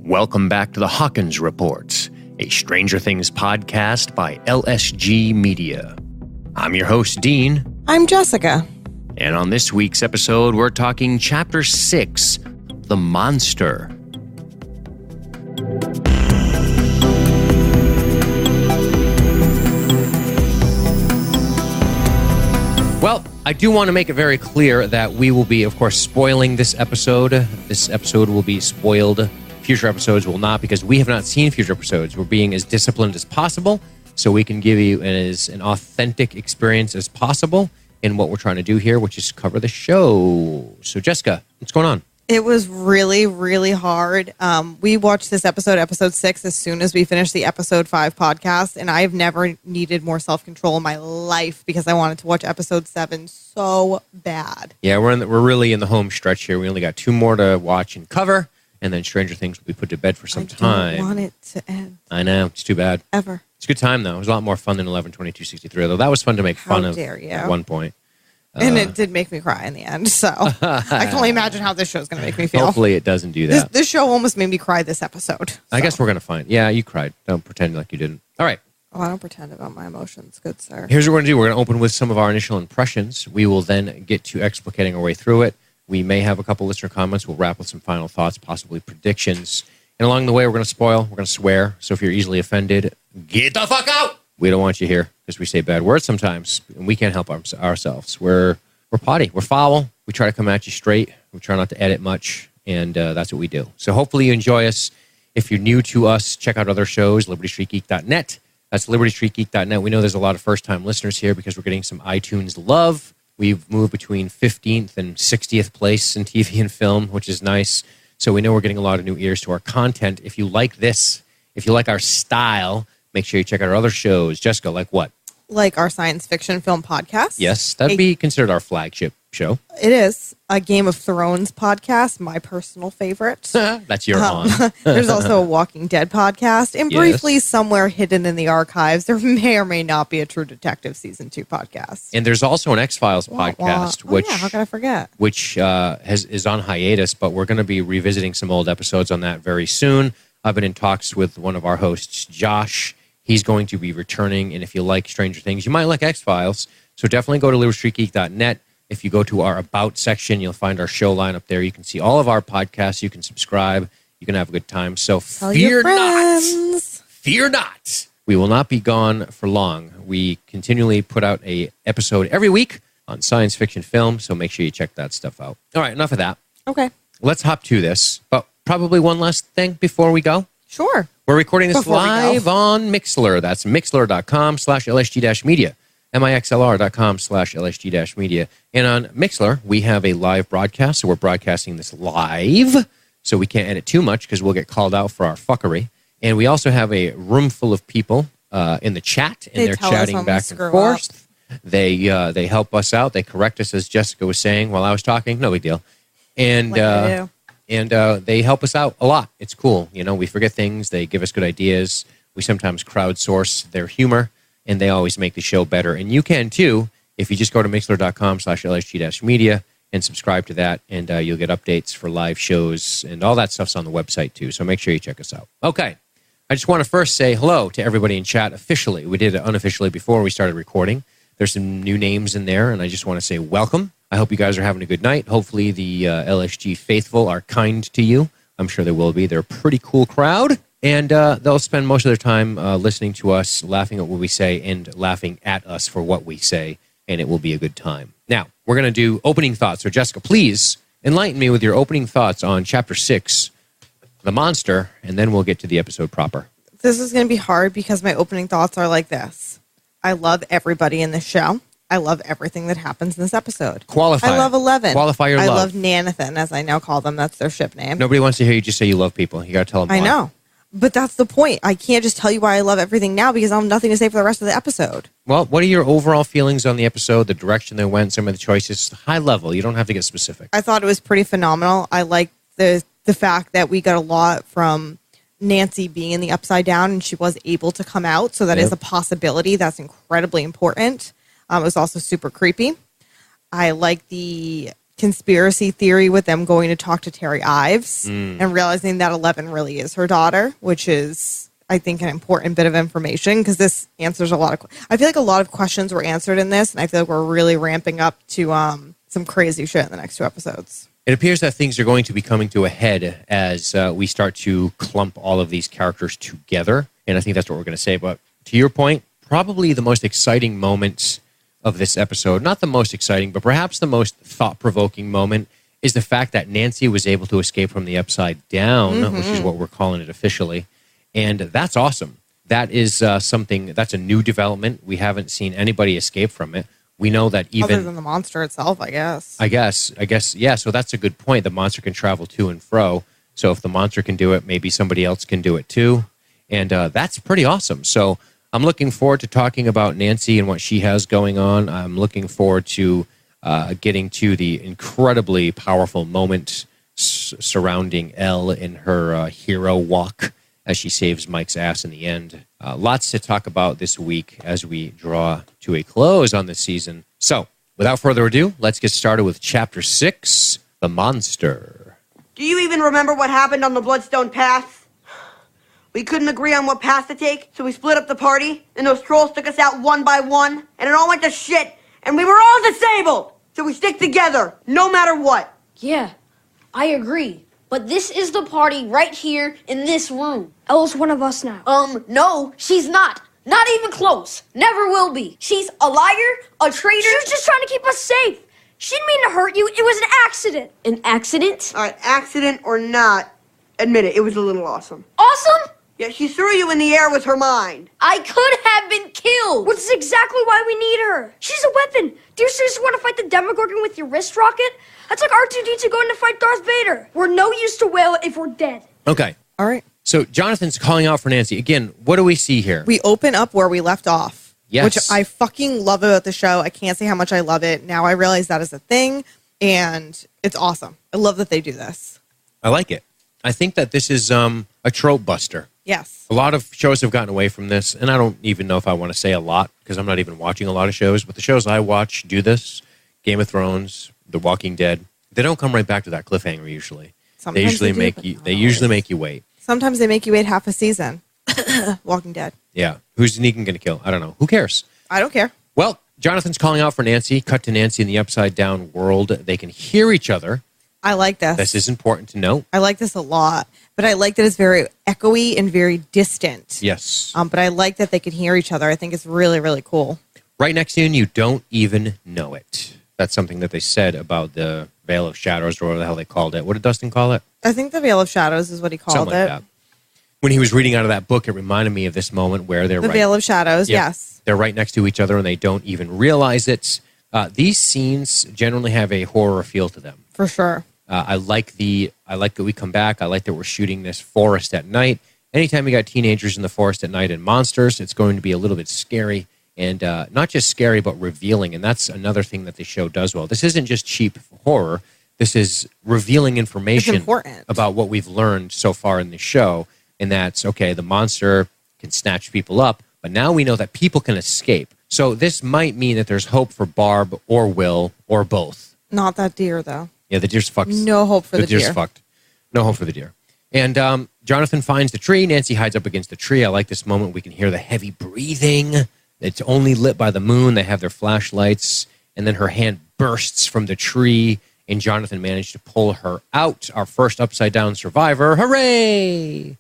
Welcome back to the Hawkins Report, a Stranger Things podcast by LSG Media. I'm your host, Dean. I'm Jessica. And on this week's episode, we're talking Chapter 6, The Monster. Well, I do want to make it very clear that we will be, of course, spoiling this episode. This episode will be spoiled. Future episodes will not, because we have not seen future episodes. We're being as disciplined as possible so we can give you as an authentic experience as possible in what we're trying to do here, which is cover the show. So, Jessica, what's going on? It was really, really hard. We watched this episode 6, as soon as we finished the episode 5 podcast, and I've never needed more self-control in my life because I wanted to watch episode 7 so bad. Yeah, we're really in the home stretch here. We only got 2 more to watch and cover, and then Stranger Things will be put to bed for some time. I don't want it to end. I know, it's too bad. Ever. It's a good time, though. It was a lot more fun than 11/22/63, although that was fun to make fun of at one point. And it did make me cry in the end, so I can only imagine how this show's going to make me feel. Hopefully it doesn't do that. This show almost made me cry this episode. So. I guess we're going to find. Yeah, you cried. Don't pretend like you didn't. All right. Oh, I don't pretend about my emotions, good sir. Here's what we're going to do. We're going to open with some of our initial impressions. We will then get to explicating our way through it. We may have a couple listener comments. We'll wrap with some final thoughts, possibly predictions. And along the way, we're going to spoil. We're going to swear. So if you're easily offended, get the fuck out! We don't want you here because we say bad words sometimes, and we can't help ourselves. We're potty. We're foul. We try to come at you straight. We try not to edit much, and that's what we do. So hopefully you enjoy us. If you're new to us, check out other shows, libertystreetgeek.net. That's libertystreetgeek.net. We know there's a lot of first-time listeners here because we're getting some iTunes love. We've moved between 15th and 60th place in TV and film, which is nice. So we know we're getting a lot of new ears to our content. If you like this, if you like our style, make sure you check out our other shows. Jessica, like what? Like our science fiction film podcast. Yes, that'd be considered our flagship show. It is. A Game of Thrones podcast, my personal favorite. That's your on. There's also a Walking Dead podcast. And briefly, somewhere hidden in the archives, there may or may not be a True Detective Season 2 podcast. And there's also an X-Files podcast, which how could I forget? Which is on hiatus, but we're going to be revisiting some old episodes on that very soon. I've been in talks with one of our hosts, Josh. He's going to be returning, and if you like Stranger Things, you might like X-Files. So definitely go to libertystreetgeek.net. If you go to our About section, you'll find our show lineup there. You can see all of our podcasts. You can subscribe. You can have a good time. So fear not. We will not be gone for long. We continually put out an episode every week on science fiction film, so make sure you check that stuff out. All right, enough of that. Okay. Let's hop to this. But probably one last thing before we go. Sure. We're recording this live on Mixlr. That's mixlr.com/LSG-media. mixlr.com/LSG-media. And on Mixlr, we have a live broadcast, so we're broadcasting this live, so we can't edit too much because we'll get called out for our fuckery. And we also have a room full of people in the chat, and they're chatting back and forth. They help us out. They correct us, as Jessica was saying while I was talking. No big deal. And they help us out a lot. It's cool. You know, we forget things. They give us good ideas. We sometimes crowdsource their humor, and they always make the show better. And you can, too, if you just go to mixlr.com/LSG-media and subscribe to that, and you'll get updates for live shows, and all that stuff's on the website, too. So make sure you check us out. Okay. I just want to first say hello to everybody in chat officially. We did it unofficially before we started recording. There's some new names in there, and I just want to say welcome. I hope you guys are having a good night. Hopefully the LSG faithful are kind to you. I'm sure they will be. They're a pretty cool crowd. And they'll spend most of their time listening to us, laughing at what we say, and laughing at us for what we say. And it will be a good time. Now, we're going to do opening thoughts. So, Jessica, please enlighten me with your opening thoughts on Chapter 6, The Monster, and then we'll get to the episode proper. This is going to be hard because my opening thoughts are like this. I love everybody in this show. I love everything that happens in this episode. Qualify. I love 11. Qualify your love. I love Nanathan, as I now call them. That's their ship name. Nobody wants to hear you just say you love people. You got to tell them why. I know. But that's the point. I can't just tell you why I love everything now because I'll have nothing to say for the rest of the episode. Well, what are your overall feelings on the episode, the direction they went, some of the choices? High level. You don't have to get specific. I thought it was pretty phenomenal. I like the fact that we got a lot from Nancy being in the Upside Down and she was able to come out. So that is a possibility. That's incredibly important. It was also super creepy. I like the conspiracy theory with them going to talk to Terry Ives and realizing that 11 really is her daughter, which is, I think, an important bit of information because this answers a lot of. I feel like a lot of questions were answered in this, and I feel like we're really ramping up to some crazy shit in the next 2 episodes. It appears that things are going to be coming to a head as we start to clump all of these characters together, and I think that's what we're going to say. But to your point, probably the most exciting moment of this episode, not the most exciting, but perhaps the most thought-provoking moment, is the fact that Nancy was able to escape from the Upside Down, which is what we're calling it officially. And that's awesome. That is that's a new development. We haven't seen anybody escape from it. We know that even... Other than the monster itself, I guess. I guess, yeah. So that's a good point. The monster can travel to and fro. So if the monster can do it, maybe somebody else can do it too. And that's pretty awesome. So I'm looking forward to talking about Nancy and what she has going on. I'm looking forward to getting to the incredibly powerful moment surrounding Elle in her hero walk as she saves Mike's ass in the end. Lots to talk about this week as we draw to a close on this season. So, without further ado, let's get started with Chapter 6, The Monster. Do you even remember what happened on the Bloodstone Pass? We couldn't agree on what path to take, so we split up the party, and those trolls took us out one by one, and it all went to shit, and we were all disabled! So we stick together, no matter what. Yeah, I agree. But this is the party right here in this room. Elle's one of us now. No, she's not. Not even close. Never will be. She's a liar, a traitor. She was just trying to keep us safe. She didn't mean to hurt you. It was an accident. An accident? All right, accident or not, admit it was a little awesome. Awesome? Yeah, she threw you in the air with her mind. I could have been killed. Which is exactly why we need her. She's a weapon. Do you seriously want to fight the Demogorgon with your wrist rocket? That's like R2-D2 going to fight Darth Vader. We're no use to Will if we're dead. Okay. All right. So Jonathan's calling out for Nancy. Again, what do we see here? We open up where we left off. Yes. Which I fucking love about the show. I can't say how much I love it. Now I realize that is a thing, and it's awesome. I love that they do this. I like it. I think that this is a trope buster. Yes. A lot of shows have gotten away from this, and I don't even know if I want to say a lot because I'm not even watching a lot of shows, but the shows I watch do this. Game of Thrones, The Walking Dead. They don't come right back to that cliffhanger usually. Sometimes They usually they do, make but you not they usually always. make you wait. Sometimes they make you wait half a season. Walking Dead. Yeah. Who's Negan going to kill? I don't know. Who cares? I don't care. Well, Jonathan's calling out for Nancy. Cut to Nancy in the Upside Down world. They can hear each other. I like this. This is important to note. I like this a lot, but I like that it's very echoey and very distant. Yes. But I like that they can hear each other. I think it's really, really cool. Right next to you, and you don't even know it. That's something that they said about the Veil of Shadows, or whatever the hell they called it. What did Dustin call it? I think the Veil of Shadows is what he called Something it. like that. When he was reading out of that book, it reminded me of this moment where they're The right. Veil of Shadows, Yeah. yes. They're right next to each other, and they don't even realize it. These scenes generally have a horror feel to them. For sure. I like that we come back. I like that we're shooting this forest at night. Anytime you got teenagers in the forest at night and monsters, it's going to be a little bit scary. And not just scary, but revealing. And that's another thing that the show does well. This isn't just cheap horror. This is revealing information important. about what we've learned so far in the show. And that's, okay, the monster can snatch people up, but now we know that people can escape. So this might mean that there's hope for Barb or Will or both. Not that deer, though. Yeah, the deer's fucked. No hope for the deer's deer. fucked. No hope for the deer. And Jonathan finds the tree. Nancy hides up against the tree. I like this moment. We can hear the heavy breathing. It's only lit by the moon. They have their flashlights. And then her hand bursts from the tree, and Jonathan managed to pull her out. Our first upside-down survivor. Hooray!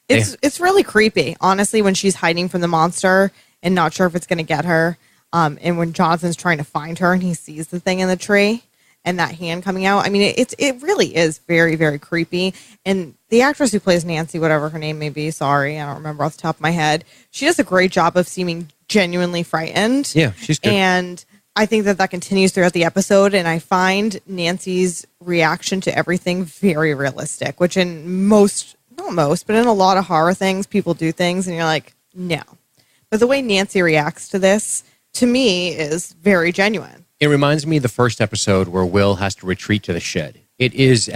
It's really creepy, honestly, when she's hiding from the monster and not sure if it's going to get her. And when Jonathan's trying to find her and he sees the thing in the tree and that hand coming out. I mean, it really is very, very creepy. And the actress who plays Nancy, whatever her name may be, sorry, I don't remember off the top of my head. She does a great job of seeming genuinely frightened. Yeah, she's good. And I think that continues throughout the episode. And I find Nancy's reaction to everything very realistic, which in not most, but in a lot of horror things, people do things and you're like, no. But the way Nancy reacts to this, to me, is very genuine. It reminds me of the first episode where Will has to retreat to the shed. It is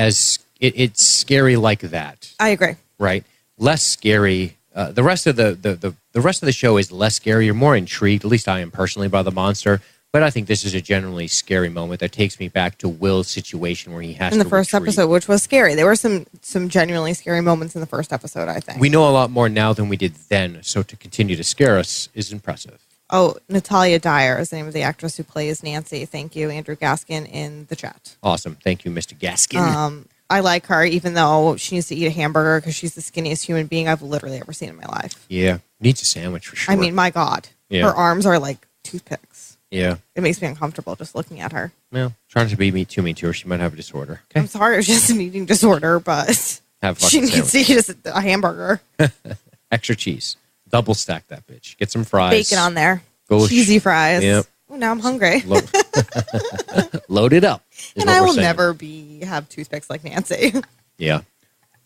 it's scary like that. I agree. Right? Less scary. The rest of the rest of the show is less scary. You're more intrigued, at least I am personally, by the monster. But I think this is a generally scary moment that takes me back to Will's situation where he has in to the first retreat. episode, which was scary. There were some genuinely scary moments in the first episode, I think. We know a lot more now than we did then, so to continue to scare us is impressive. Oh, Natalia Dyer is the name of the actress who plays Nancy. Thank you, Andrew Gaskin, in the chat. Awesome. Thank you, Mr. Gaskin. I like her, even though she needs to eat a hamburger because she's the skinniest human being I've literally ever seen in my life. Yeah. Needs a sandwich for sure. I mean, my God. Yeah. Her arms are like toothpicks. Yeah. It makes me uncomfortable just looking at her. Well, trying to be too mean to her. She might have a disorder. Okay. I'm sorry, it's just an eating disorder, but she needs to eat a hamburger. Extra cheese. Double stack that bitch. Get some fries. Bacon on there. Cheesy fries. Yep. Oh, now I'm hungry. Load it up. And I will never have toothpicks like Nancy. Yeah.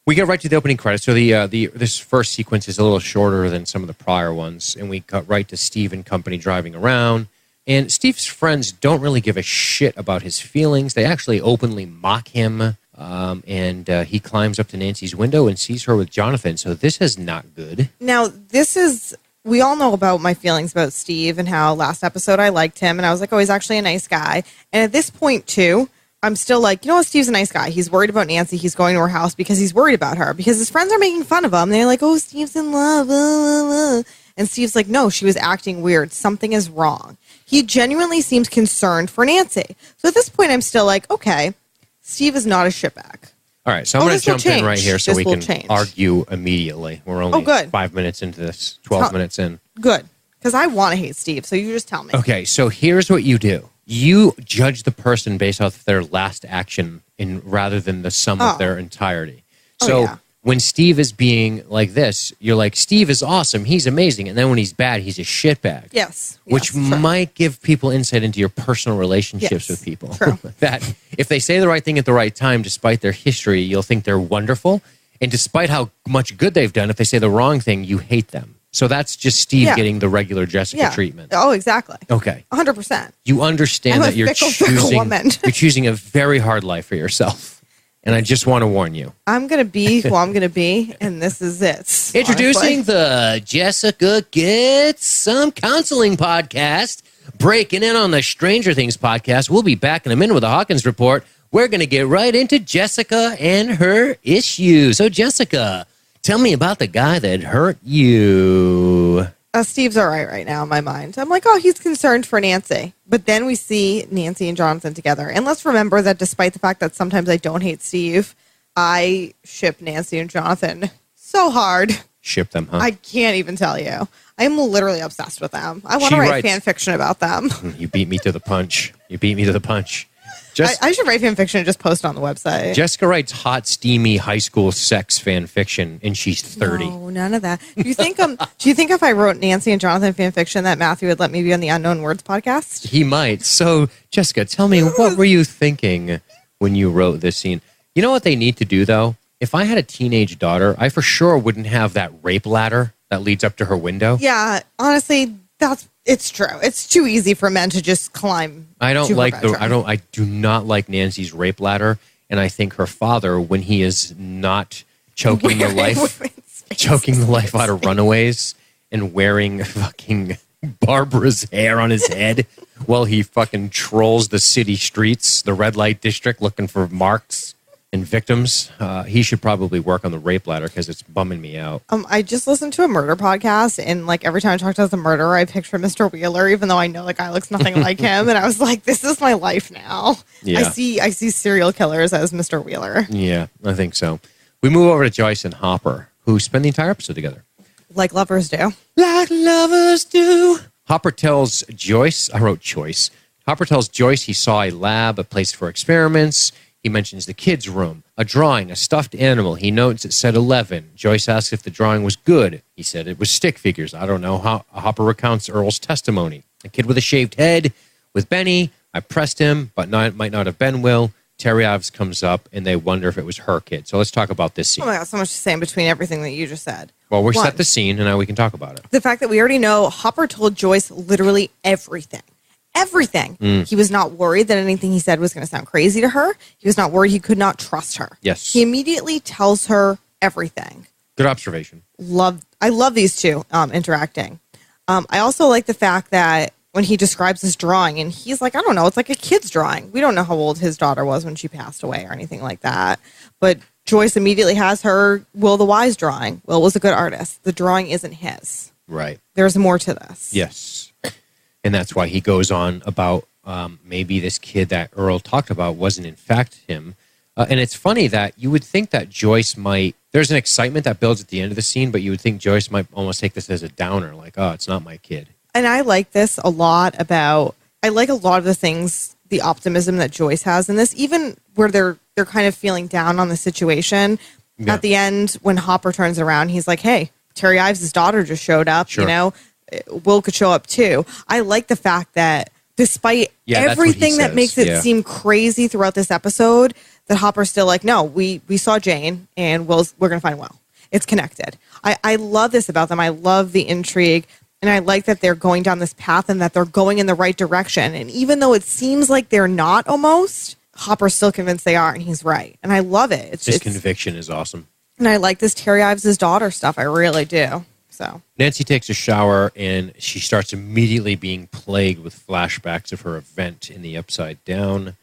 We get right to the opening credits. So this first sequence is a little shorter than some of the prior ones, and we cut right to Steve and company driving around. And Steve's friends don't really give a shit about his feelings. They actually openly mock him, and he climbs up to Nancy's window and sees her with Jonathan. So this is not good. Now, we all know about my feelings about Steve and how last episode I liked him, and I was like, oh, he's actually a nice guy. And at this point, too, I'm still like, you know what, Steve's a nice guy. He's worried about Nancy. He's going to her house because he's worried about her, because his friends are making fun of him. They're like, oh, Steve's in love. And Steve's like, no, she was acting weird. Something is wrong. He genuinely seems concerned for Nancy. So at this point, I'm still like, okay, Steve is not a shitbag. All right, so I'm going to jump in right here so we can argue immediately. We're only 5 minutes into this, 12 minutes in. Good, because I want to hate Steve, so you just tell me. Okay, so here's what you do. You judge the person based off their last action rather than the sum of their entirety. So when Steve is being like this, you're like, Steve is awesome. He's amazing. And then when he's bad, he's a shitbag. Yes. Which might give people insight into your personal relationships with people. True. That if they say the right thing at the right time, despite their history, you'll think they're wonderful. And despite how much good they've done, if they say the wrong thing, you hate them. So that's just Steve getting the regular Jessica treatment. Oh, exactly. Okay. 100%. You understand that you're choosing a very hard life for yourself. And I just want to warn you. I'm going to be who I'm going to be, and this is it. Introducing the Jessica Gets Some Counseling podcast. Breaking in on the Stranger Things podcast. We'll be back in a minute with a Hawkins report. We're going to get right into Jessica and her issues. So, Jessica, tell me about the guy that hurt you. Steve's all right now in my mind. I'm like, oh, he's concerned for Nancy. But then we see Nancy and Jonathan together. And let's remember that despite the fact that sometimes I don't hate Steve, I ship Nancy and Jonathan so hard. Ship them, huh? I can't even tell you. I'm literally obsessed with them. I want to write fan fiction about them. You beat me to the punch. I should write fan fiction and just post it on the website. Jessica writes hot, steamy high school sex fan fiction, and she's 30. No, none of that. Do you think if I wrote Nancy and Jonathan fan fiction that Matthew would let me be on the Unknown Words podcast? He might. So, Jessica, tell me, what were you thinking when you wrote this scene? You know what they need to do, though? If I had a teenage daughter, I for sure wouldn't have that rape ladder that leads up to her window. Yeah, honestly, it's true. It's too easy for men to just climb. I do not like Nancy's rape ladder, and I think her father, when he is not choking the life out of runaways and wearing fucking Barbara's hair on his head while he fucking trolls the city streets, the red light district, looking for marks and victims, he should probably work on the rape ladder because it's bumming me out. I just listened to a murder podcast, and like every time I talk to the murderer, I picture Mr. Wheeler, even though I know the guy looks nothing like him. And I was like, this is my life now. Yeah. I see serial killers as Mr. Wheeler. Yeah, I think so. We move over to Joyce and Hopper, who spend the entire episode together. Like lovers do. Like lovers do. Hopper tells Joyce, Hopper tells Joyce he saw a lab, a place for experiments. He mentions the kids' room, a drawing, a stuffed animal. He notes it said 11. Joyce asks if the drawing was good. He said it was stick figures. I don't know. Hopper recounts Earl's testimony. A kid with a shaved head with Benny. I pressed him, but might not have been Will. Terry Ives comes up, and they wonder if it was her kid. So let's talk about this scene. Oh my God, so much to say in between everything that you just said. Well, we set the scene, and now we can talk about it. The fact that we already know Hopper told Joyce literally everything. Everything. He was not worried that anything he said was going to sound crazy to her. He was not worried he could not trust her. Yes. He immediately tells her everything. Good observation. I love these two interacting. I also like the fact that when he describes his drawing. And he's like, I don't know, it's like a kid's drawing. We don't know how old his daughter was when she passed away or anything like that. But Joyce immediately has her Will the Wise drawing. Will was a good artist. The drawing isn't his. Right. There's more to this. Yes. And that's why he goes on about maybe this kid that Earl talked about wasn't in fact him. And it's funny that you would think that Joyce might, there's an excitement that builds at the end of the scene, but you would think Joyce might almost take this as a downer, like, oh, it's not my kid. And I like this a lot I like a lot of the things, the optimism that Joyce has in this, even where they're kind of feeling down on the situation. Yeah. At the end, when Hopper turns around, he's like, hey, Terry Ives' daughter just showed up, sure. You know, Will could show up too. I like the fact that despite everything that makes it seem crazy throughout this episode, that Hopper's still like, no, we saw Jane and we're going to find Will. It's connected. I love this about them. I love the intrigue. And I like that they're going down this path and that they're going in the right direction. And even though it seems like they're not almost, Hopper's still convinced they are, and he's right. And I love it. His conviction is awesome. And I like this Terry Ives' daughter stuff. I really do. So Nancy takes a shower, and she starts immediately being plagued with flashbacks of her event in the Upside Down.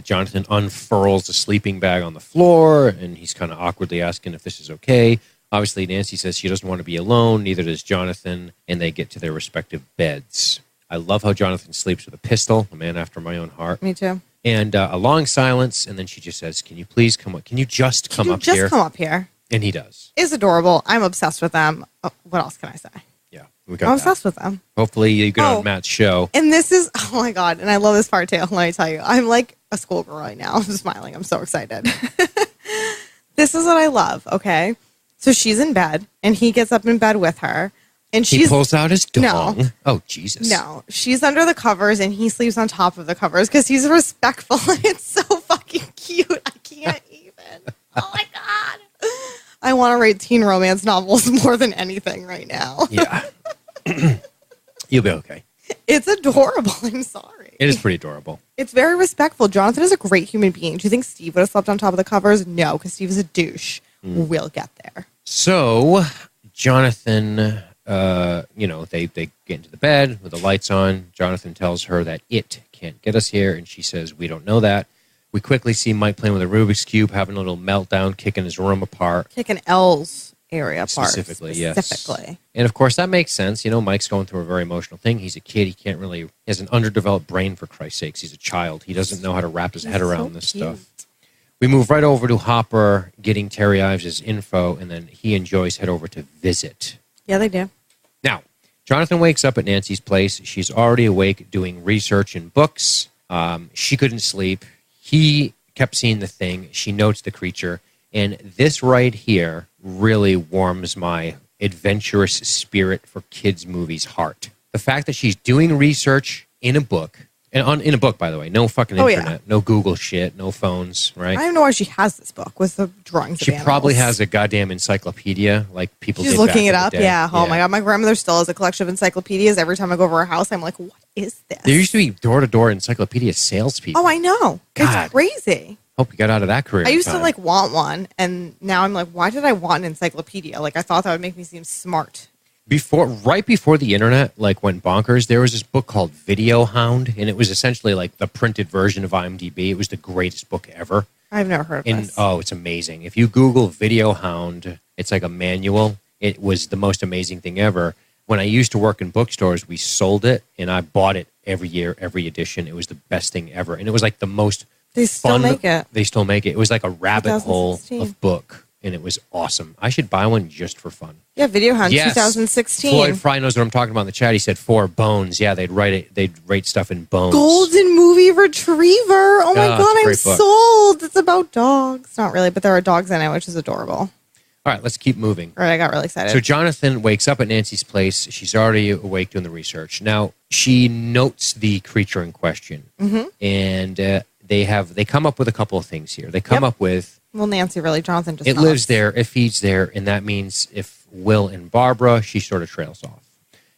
Jonathan unfurls the sleeping bag on the floor, and he's kind of awkwardly asking if this is okay. Obviously, Nancy says she doesn't want to be alone, neither does Jonathan, and they get to their respective beds. I love how Jonathan sleeps with a pistol, a man after my own heart. Me too. And a long silence, and then she just says, can you please come up? Can you just come up here? Just come up here. And he does. It's adorable. I'm obsessed with them. What else can I say? Yeah, we got I'm obsessed with them. Hopefully you get on Matt's show. And this is, oh my God, and I love this part too. Let me tell you, I'm like a schoolgirl right now. I'm smiling. I'm so excited. This is what I love, okay? So she's in bed, and he gets up in bed with her. And he pulls out his dong. No. Oh, Jesus. No. She's under the covers, and he sleeps on top of the covers because he's respectful, and it's so fucking cute. I can't even. Oh, my God. I want to read teen romance novels more than anything right now. Yeah. You'll be okay. It's adorable. I'm sorry. It is pretty adorable. It's very respectful. Jonathan is a great human being. Do you think Steve would have slept on top of the covers? No, because Steve is a douche. We'll get there. So, Jonathan, they get into the bed with the lights on. Jonathan tells her that it can't get us here, and she says, we don't know that. We quickly see Mike playing with a Rubik's Cube, having a little meltdown, kicking his room apart. Kicking L's area apart. Specifically. Yes. And, of course, that makes sense. You know, Mike's going through a very emotional thing. He's a kid. He has an underdeveloped brain, for Christ's sakes. He's a child. He doesn't know how to wrap his head around this stuff. We move right over to Hopper getting Terry Ives' info, and then he and Joyce head over to visit. Yeah, they do. Now, Jonathan wakes up at Nancy's place. She's already awake doing research in books. She couldn't sleep. He kept seeing the thing. She notes the creature. And this right here really warms my adventurous spirit for kids' movies heart. The fact that she's doing research in a book, and in a book, by the way, no fucking internet, no Google shit, no phones, right? I don't know why she has this book with the drawings She of animals. probably has a goddamn encyclopedia like people She's did looking it back in up, the day. yeah. Oh my God, my grandmother still has a collection of encyclopedias. Every time I go over her house, I'm like, what is this? There used to be door-to-door encyclopedia salespeople. Oh, I know. God. It's crazy. Hope you got out of that career. I used to like want one, and now I'm like, why did I want an encyclopedia? Like, I thought that would make me seem smart. Right before the internet like went bonkers, there was this book called Video Hound, and it was essentially like the printed version of IMDb. It was the greatest book ever. I've never heard of this. Oh, it's amazing. If you Google Video Hound, it's like a manual. It was the most amazing thing ever. When I used to work in bookstores, we sold it, and I bought it every year, every edition. It was the best thing ever, and it was like the most They still fun. make it. They still make it. It was like a rabbit hole 2016. of book, and it was awesome. I should buy one just for fun. Yeah, Video Hunt, Yes. 2016. Floyd Fry knows what I'm talking about in the chat. He said 4 bones. Yeah, they'd rate stuff in bones. Golden Movie Retriever. Oh my it's a God, I'm great book. sold. It's about dogs. Not really, but there are dogs in it, which is adorable. All right, let's keep moving. All right, I got really excited. So Jonathan wakes up at Nancy's place. She's already awake doing the research. Now, she notes the creature in question. Mm-hmm. And they come up with a couple of things here. They come up with, well, Nancy really, Jonathan just it nods. lives there, it feeds there, and that means if Will and Barbara, she sort of trails off.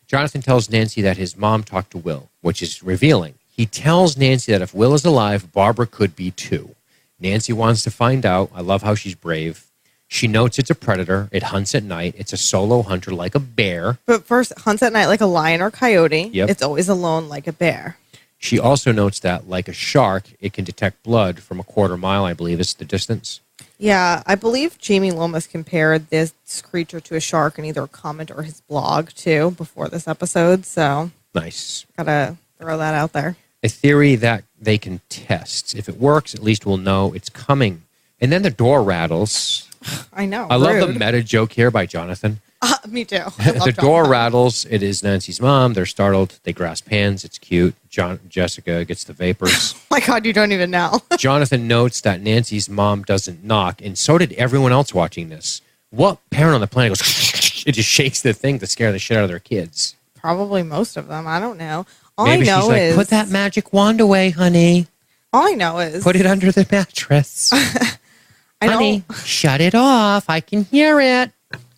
Jonathan tells Nancy that his mom talked to Will, which is revealing. He tells Nancy that if Will is alive, Barbara could be too. Nancy wants to find out. I love how she's brave. She notes it's a predator. It hunts at night. It's a solo hunter like a bear. But first, hunts at night like a lion or coyote. Yep. It's always alone like a bear. She also notes that, like a shark, it can detect blood from a quarter mile, I believe is the distance. Yeah, I believe Jamie Lomas compared this creature to a shark in either a comment or his blog, too, before this episode. So, Nice. gotta throw that out there. A theory that they can test. If it works, at least we'll know it's coming. And then the door rattles. I know. I love the rude. meta joke here by Jonathan. Me too. I love The door Jonathan. rattles. It is Nancy's mom. They're startled. They grasp hands. It's cute. Jessica gets the vapors. Oh my God, you don't even know. Jonathan notes that Nancy's mom doesn't knock, and so did everyone else watching this. What parent on the planet goes, it just shakes the thing to scare the shit out of their kids? Probably most of them. I don't know. All Maybe I know she's like, is put that magic wand away, honey. All I know is Put it under the mattress. I know. Honey, shut it off. I can hear it.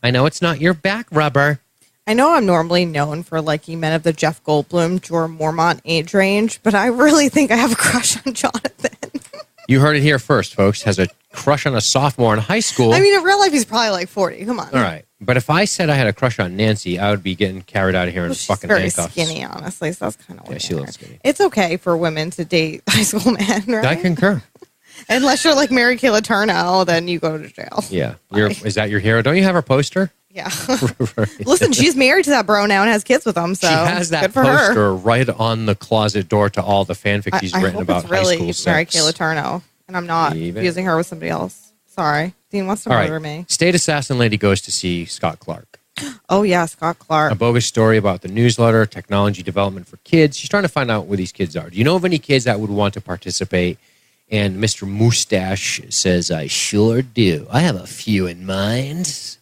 I know it's not your back rubber. I know I'm normally known for liking men of the Jeff Goldblum, Jorah Mormont age range, but I really think I have a crush on Jonathan. You heard it here first, folks. Has a crush on a sophomore in high school. I mean, in real life, he's probably like 40. Come on. All right. But if I said I had a crush on Nancy, I would be getting carried out of here in Well, she's fucking very handcuffs. skinny, honestly, so that's kind of Yeah, she looks skinny. It's okay for women to date high school men, right? I concur. Unless you're like Mary Kay Letourneau, then you go to jail. Yeah. Is that your hero? Don't you have her poster? Yeah. Right. Listen, she's married to that bro now and has kids with him, so She has that good for her. poster right on the closet door to all the fanfic she's I written hope about it's really high school Mary sex. Kay Letourneau, and I'm not Even. confusing her with somebody else. Sorry. Dean wants to All murder right. me. State assassin lady goes to see Scott Clark. Oh, yeah, Scott Clark. A bogus story about the newsletter, technology development for kids. She's trying to find out where these kids are. Do you know of any kids that would want to participate? And Mr. Moustache says, I sure do. I have a few in mind.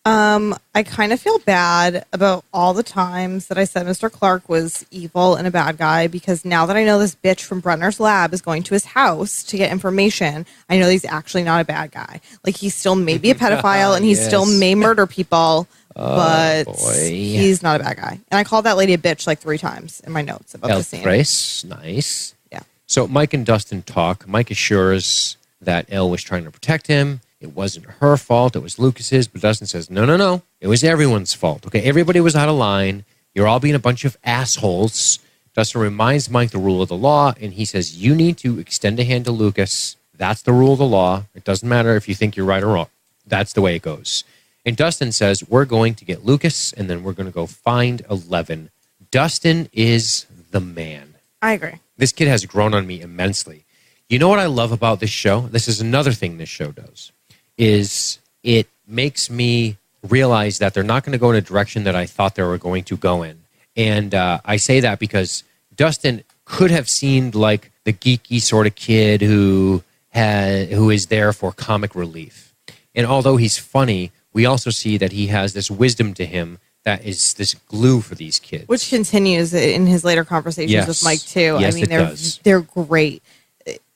I kind of feel bad about all the times that I said Mr. Clark was evil and a bad guy, because now that I know this bitch from Brenner's lab is going to his house to get information, I know he's actually not a bad guy. Like, he's still maybe a pedophile and he still Yes. may murder people, but boy. he's not a bad guy. And I called that lady a bitch like 3 times in my notes about El the scene. Trace. Nice. Yeah. So Mike and Dustin talk. Mike assures that Elle was trying to protect him. It wasn't her fault. It was Lucas's. But Dustin says, no. It was everyone's fault. Okay, everybody was out of line. You're all being a bunch of assholes. Dustin reminds Mike the rule of the law, and he says, you need to extend a hand to Lucas. That's the rule of the law. It doesn't matter if you think you're right or wrong. That's the way it goes. And Dustin says, we're going to get Lucas, and then we're going to go find 11. Dustin is the man. I agree. This kid has grown on me immensely. You know what I love about this show? This is another thing this show does, is it makes me realize that they're not going to go in a direction that I thought they were going to go in. And I say that because Dustin could have seemed like the geeky sort of kid who is there for comic relief. And although he's funny, we also see that he has this wisdom to him that is this glue for these kids. Which continues in his later conversations Yes. with Mike, too. Yes, I mean, it does. they're great.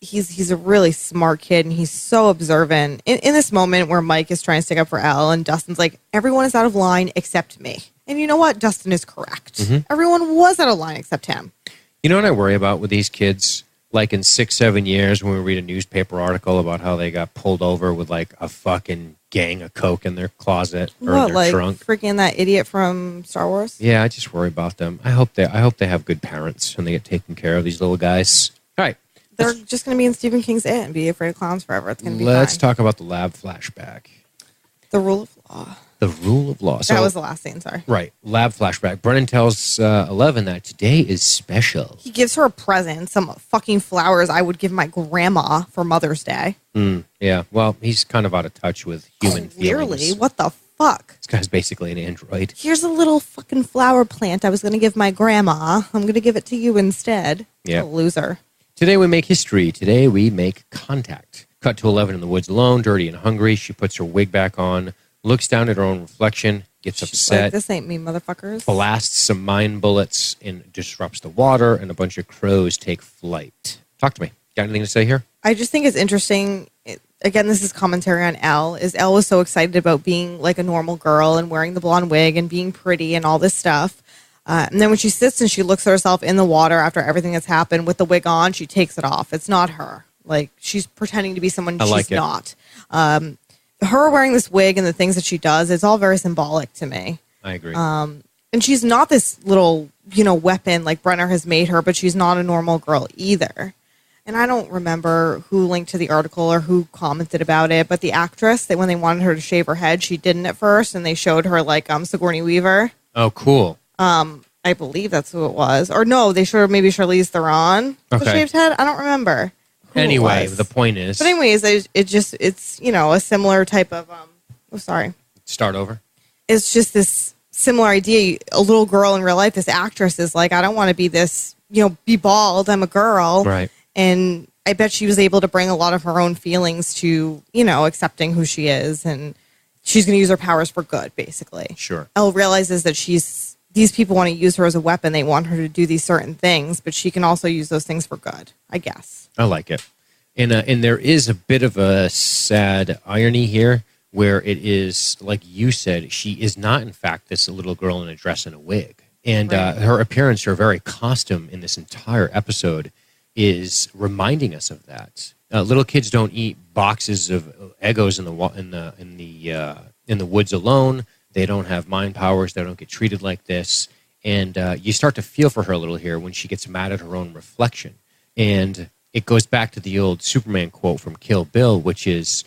He's a really smart kid, and he's so observant. In this moment where Mike is trying to stick up for Elle, and Dustin's like, everyone is out of line except me. And you know what? Dustin is correct. Mm-hmm. Everyone was out of line except him. You know what I worry about with these kids? Like in 6-7 years when we read a newspaper article about how they got pulled over with like a fucking gang of coke in their closet or in What, their like trunk. freaking that idiot from Star Wars? Yeah, I just worry about them. I hope they have good parents and they get taken care of, these little guys. All right. They're just going to be in Stephen King's It and be afraid of clowns forever. It's going to be Let's fine. talk about the lab flashback. The rule of law. The rule of law. That was the last scene, sorry. Right. Lab flashback. Brennan tells 11 that today is special. He gives her a present, some fucking flowers I would give my grandma for Mother's Day. Yeah. Well, he's kind of out of touch with human Clearly, feelings. what the fuck? This guy's basically an android. Here's a little fucking flower plant I was going to give my grandma. I'm going to give it to you instead. Yeah. A loser. Today we make history. Today we make contact. Cut to 11 in the woods alone, dirty and hungry. She puts her wig back on, looks down at her own reflection, gets She's upset, like, this ain't me, motherfuckers. blasts some mine bullets, and disrupts the water, and a bunch of crows take flight. Talk to me. Got anything to say here? I just think it's interesting. Again, this is commentary on Elle. Elle was so excited about being like a normal girl and wearing the blonde wig and being pretty and all this stuff. And then when she sits and she looks at herself in the water after everything that's happened with the wig on, she takes it off. It's not her. Like, she's pretending to be someone she's like it. not. her wearing this wig and the things that she does, it's all very symbolic to me. I agree. And she's not this little, weapon like Brenner has made her, but she's not a normal girl either. And I don't remember who linked to the article or who commented about it, but the actress, that when they wanted her to shave her head, she didn't at first, and they showed her like Sigourney Weaver. Oh, cool. I believe that's who it was. Or no, they showed maybe Charlize Theron with the shaved head. I don't remember. Anyway, the point is. But anyways, it's a similar type of Start over. It's just this similar idea. A little girl in real life, this actress is like, I don't want to be this, be bald. I'm a girl. Right. And I bet she was able to bring a lot of her own feelings to, accepting who she is. And she's going to use her powers for good, basically. Sure. Elle realizes that these people want to use her as a weapon. They want her to do these certain things, but she can also use those things for good, I guess. I like it. And there is a bit of a sad irony here where it is, like you said, she is not, in fact, this little girl in a dress and a wig. And her appearance, her very costume in this entire episode is reminding us of that. Little kids don't eat boxes of Eggos in the woods alone. They don't have mind powers. They don't get treated like this. And you start to feel for her a little here when she gets mad at her own reflection. And it goes back to the old Superman quote from Kill Bill, which is,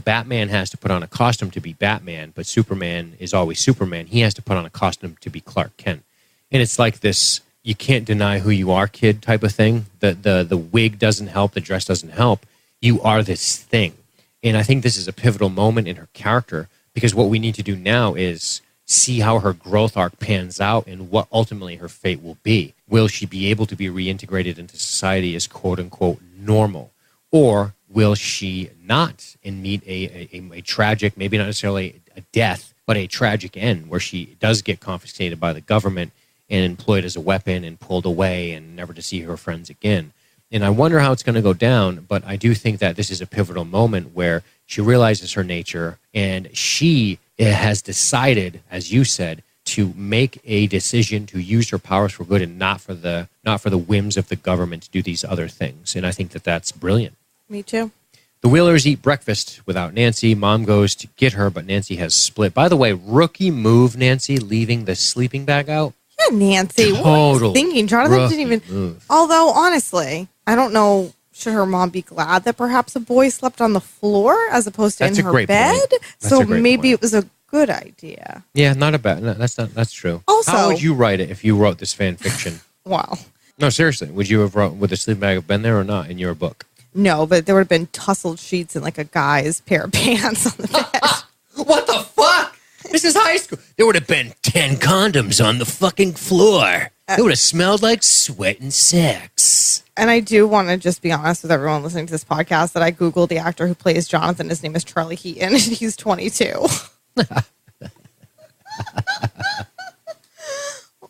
Batman has to put on a costume to be Batman, but Superman is always Superman. He has to put on a costume to be Clark Kent. And it's like this, you can't deny who you are, kid type of thing. The wig doesn't help. The dress doesn't help. You are this thing. And I think this is a pivotal moment in her character, because what we need to do now is see how her growth arc pans out and what ultimately her fate will be. Will she be able to be reintegrated into society as quote-unquote normal? Or will she not and meet a tragic, maybe not necessarily a death, but a tragic end where she does get confiscated by the government and employed as a weapon and pulled away and never to see her friends again? And I wonder how it's going to go down, but I do think that this is a pivotal moment where she realizes her nature and she has decided, as you said, to make a decision to use her powers for good and not for the whims of the government to do these other things. And I think that that's brilliant. Me too. The Wheelers eat breakfast without Nancy. Mom goes to get her, but Nancy has split. By the way, rookie move, Nancy, leaving the sleeping bag out. Yeah, Nancy. What were you thinking? Jonathan didn't even... Move. Although, honestly, I don't know, should her mom be glad that perhaps a boy slept on the floor as opposed to in her bed? So maybe it was a good idea. Yeah, not a bad... No, that's true. Also... How would you write it if you wrote this fan fiction? Wow. No, seriously. Would the sleeping bag have been there or not in your book? No, but there would have been tussled sheets and like a guy's pair of pants on the bed. What the fuck? This is high school. There would have been 10 condoms on the fucking floor. It would have smelled like sweat and sex. And I do want to just be honest with everyone listening to this podcast that I Googled the actor who plays Jonathan. His name is Charlie Heaton, and he's 22. Oh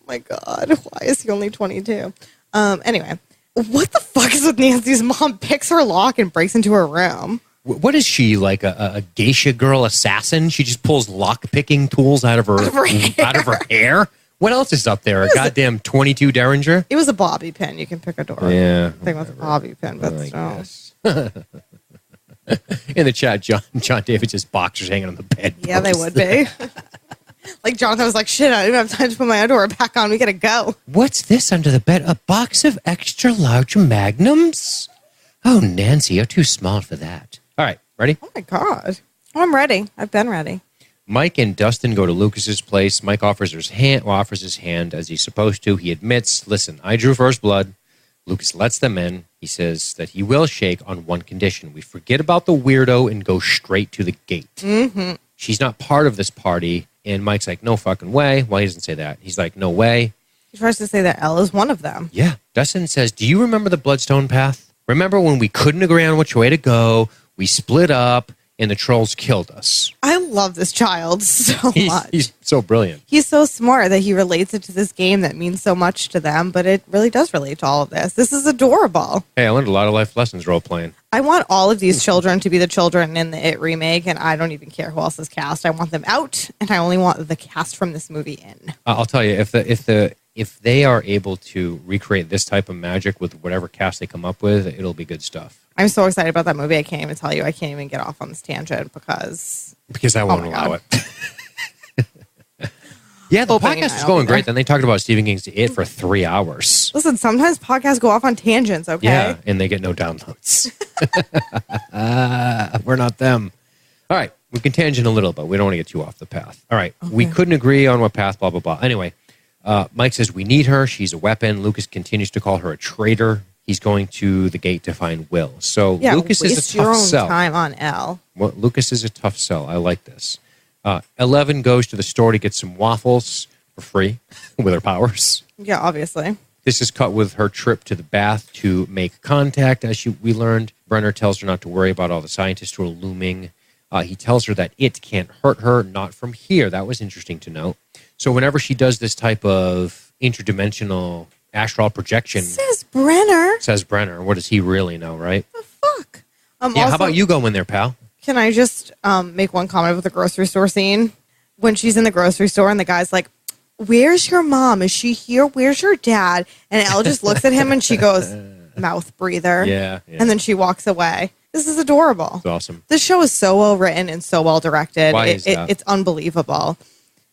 my God. Why is he only 22? Anyway. What the fuck is with Nancy's mom picks her lock and breaks into her room? What is she, like a geisha girl assassin? She just pulls lock-picking tools out of her hair? What else is up there? A goddamn 22 Derringer? It was a bobby pin. You can pick a door. Yeah. I think it was a bobby pin, but still. In the chat, John David just boxers hanging on the bed. Yeah, they would be. Like Jonathan was like, shit, I don't even have time to put my underwear back on. We gotta go. What's this under the bed? A box of extra large magnums? Oh, Nancy, you're too small for that. All right, ready? Oh my God. Oh, I'm ready. I've been ready. Mike and Dustin go to Lucas's place. Mike offers his hand as he's supposed to. He admits, listen, I drew first blood. Lucas lets them in. He says that he will shake on one condition. We forget about the weirdo and go straight to the gate. Mm-hmm. She's not part of this party. And Mike's like, no fucking way. Well, he doesn't say that. He's like, no way. He tries to say that Elle is one of them. Yeah. Dustin says, do you remember the Bloodstone path? Remember when we couldn't agree on which way to go? We split up and the trolls killed us. I love this child so much. He's so brilliant. He's so smart that he relates it to this game that means so much to them, but it really does relate to all of this. This is adorable. Hey, I learned a lot of life lessons role-playing. I want all of these children to be the children in the It remake, and I don't even care who else is cast. I want them out, and I only want the cast from this movie in. I'll tell you, if the if they are able to recreate this type of magic with whatever cast they come up with, it'll be good stuff. I'm so excited about that movie. I can't even tell you. I can't even get off on this tangent because I won't allow it. Yeah, the podcast is going great. Then they talked about Stephen King's It for 3 hours. Listen, sometimes podcasts go off on tangents, okay? Yeah, and they get no downloads. We're not them. All right, we can tangent a little, but we don't want to get too off the path. All right, we couldn't agree on what path, blah, blah, blah. Anyway, Mike says we need her. She's a weapon. Lucas continues to call her a traitor. He's going to the gate to find Will. So Lucas is a tough your own sell. Time on L. Well, Lucas is a tough sell. I like this. 11 goes to the store to get some waffles for free with her powers. Yeah, obviously. This is cut with her trip to the bath to make contact, as we learned. Brenner tells her not to worry about all the scientists who are looming. He tells her that it can't hurt her, not from here. That was interesting to note. So whenever she does this type of interdimensional astral projection... Says Brenner. What does he really know, right? The fuck? How about you go in there, pal? Can I just make one comment with the grocery store scene? When she's in the grocery store and the guy's like, where's your mom? Is she here? Where's your dad? And Elle just looks at him and she goes, mouth breather. Yeah. And then she walks away. This is adorable. It's awesome. This show is so well written and so well directed. Why is that? It's unbelievable.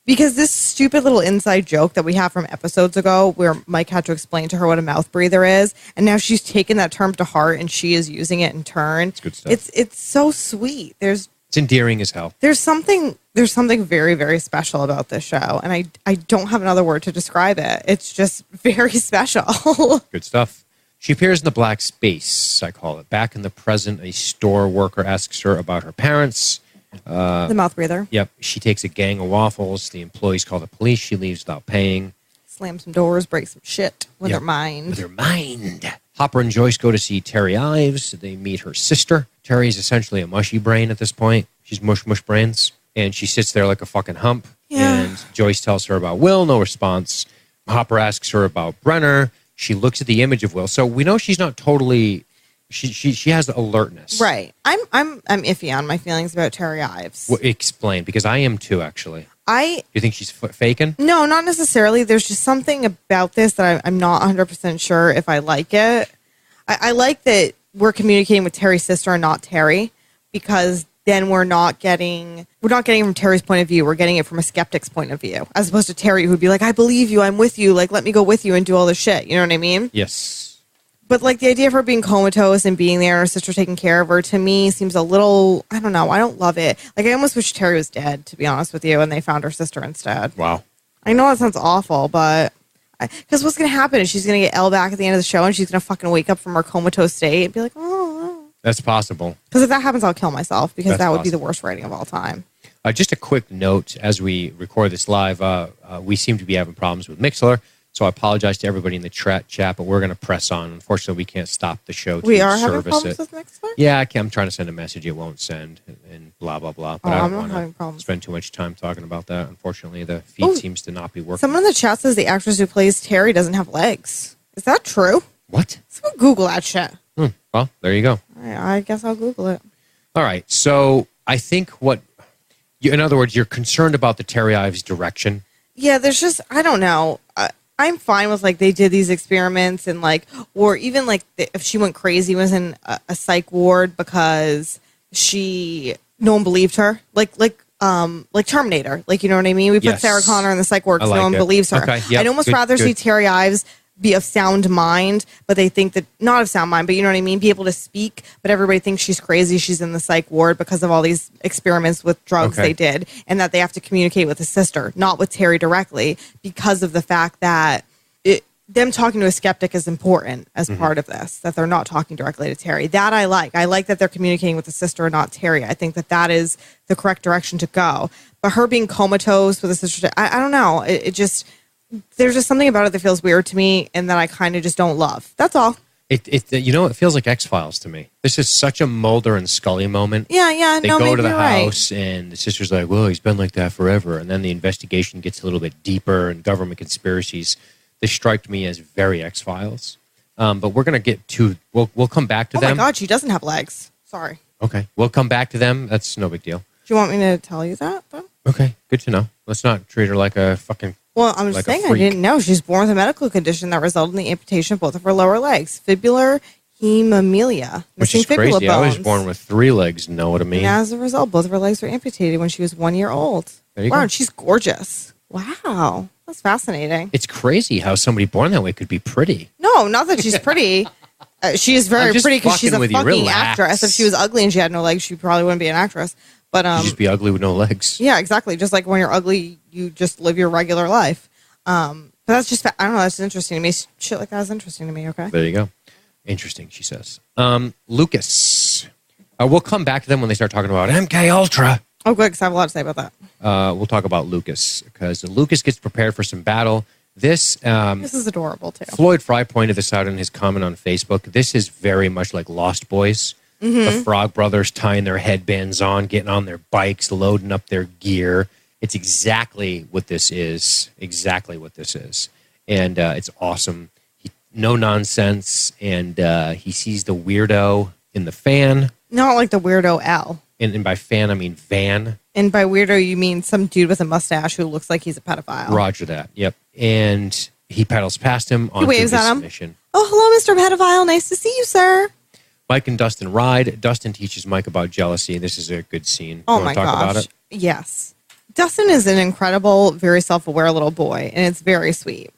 Because this stupid little inside joke that we have from episodes ago where Mike had to explain to her what a mouth breather is, and now she's taken that term to heart and she is using it in turn. It's good stuff. It's so sweet. It's endearing as hell. There's something very, very special about this show, and I don't have another word to describe it. It's just very special. Good stuff. She appears in the black space, I call it. Back in the present, a store worker asks her about her parents. The mouth breather. Yep. She takes a gang of waffles. The employees call the police. She leaves without paying. Slam some doors, break some shit with her mind. With her mind. Hopper and Joyce go to see Terry Ives. They meet her sister. Terry is essentially a mushy brain at this point. She's mush brains. And she sits there like a fucking hump. Yeah. And Joyce tells her about Will. No response. Hopper asks her about Brenner. She looks at the image of Will. So we know she's not totally... She has alertness. Right. I'm iffy on my feelings about Terry Ives. Well, explain, because I am too, actually. You think she's faking? No, not necessarily. There's just something about this that I'm not 100% sure if I like it. I like that we're communicating with Terry's sister and not Terry, because then we're not getting from Terry's point of view. We're getting it from a skeptic's point of view, as opposed to Terry, who'd be like, I believe you, I'm with you, like, let me go with you and do all this shit. You know what I mean? Yes. But, like, the idea of her being comatose and being there and her sister taking care of her, to me, seems a little, I don't know, I don't love it. Like, I almost wish Terry was dead, to be honest with you, and they found her sister instead. Wow. I know that sounds awful, but... Because what's going to happen is she's going to get Elle back at the end of the show, and she's going to fucking wake up from her comatose state and be like, oh. That's possible. Because if that happens, I'll kill myself, because that would be the possible. worst writing of all time. Just a quick note, as we record this live, we seem to be having problems with Mixlr. So I apologize to everybody in the chat, but we're going to press on. Unfortunately, we can't stop the show to we are having service problems it. with Mixlr? Yeah, I'm trying to send a message. It won't send and blah, blah, blah. But I I'm don't not having want problems. to spend too much time talking about that. Unfortunately, the feed seems to not be working. Someone in the chat says the actress who plays Terry doesn't have legs. Is that true? What? Someone Google that shit. Well, there you go. I guess I'll Google it. All right. So I think in other words, you're concerned about the Terry Ives direction. Yeah, there's just, I don't know. I'm fine with, like, they did these experiments and, like, or even, like, if she went crazy, was in a psych ward because no one believed her. Like Terminator. Like, you know what I mean? We put Sarah Connor in the psych ward because no one believes her. Okay, yep, I'd almost rather see Terry Ives be of sound mind, but they think that, not of sound mind, but you know what I mean? Be able to speak, but everybody thinks she's crazy. She's in the psych ward because of all these experiments with drugs they did, and that they have to communicate with the sister, not with Terry directly, because of the fact that them talking to a skeptic is important as part of this, that they're not talking directly to Terry. That I like. I like that they're communicating with the sister and not Terry. I think that is the correct direction to go. But her being comatose with a sister, I don't know. It just... There's just something about it that feels weird to me and that I kind of just don't love. That's all. It feels like X-Files to me. This is such a Mulder and Scully moment. Yeah. They go to the house and the sister's like, well, he's been like that forever. And then the investigation gets a little bit deeper and government conspiracies. This struck me as very X-Files. But we're going to get to, we'll come back to them. Oh my God, she doesn't have legs. Sorry. Okay. We'll come back to them. That's no big deal. Do you want me to tell you that, though? Okay. Good to know. Let's not treat her like a fucking Well, I'm just saying I didn't know. She's born with a medical condition that resulted in the amputation of both of her lower legs. Fibular hemophilia. Which is crazy. I was born with 3 legs, know what I mean? And as a result, both of her legs were amputated when she was 1 year old. There you wow, go. and she's gorgeous. Wow. That's fascinating. It's crazy how somebody born that way could be pretty. No, not that she's pretty. She is very pretty because she's a fucking actress. If she was ugly and she had no legs, she probably wouldn't be an actress. But She'd just be ugly with no legs. Yeah, exactly. Just like when you're ugly, you just live your regular life. But that's just, I don't know, that's interesting to me. Shit like that is interesting to me, okay? There you go. Interesting, she says. Lucas. We'll come back to them when they start talking about MK Ultra. Oh, good, because I have a lot to say about that. We'll talk about Lucas, because Lucas gets prepared for some battle. This is adorable, too. Floyd Fry pointed this out in his comment on Facebook. This is very much like Lost Boys. The Frog Brothers tying their headbands on, getting on their bikes, loading up their gear. It's exactly what this is. Exactly what this is. And it's awesome. No nonsense. And he sees the weirdo in the fan. Not like the weirdo L. And by fan, I mean van. And by weirdo, you mean some dude with a mustache who looks like he's a pedophile. Roger that. Yep. And he pedals past him on his mission. Oh, hello, Mr. Pedophile. Nice to see you, sir. Mike and Dustin ride. Dustin teaches Mike about jealousy. This is a good scene. Oh, my gosh. About it? Yes. Dustin is an incredible, very self-aware little boy, and it's very sweet.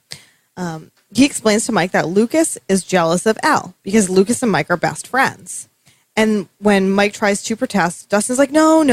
He explains to Mike that Lucas is jealous of Al because Lucas and Mike are best friends. And when Mike tries to protest, Dustin's like, no,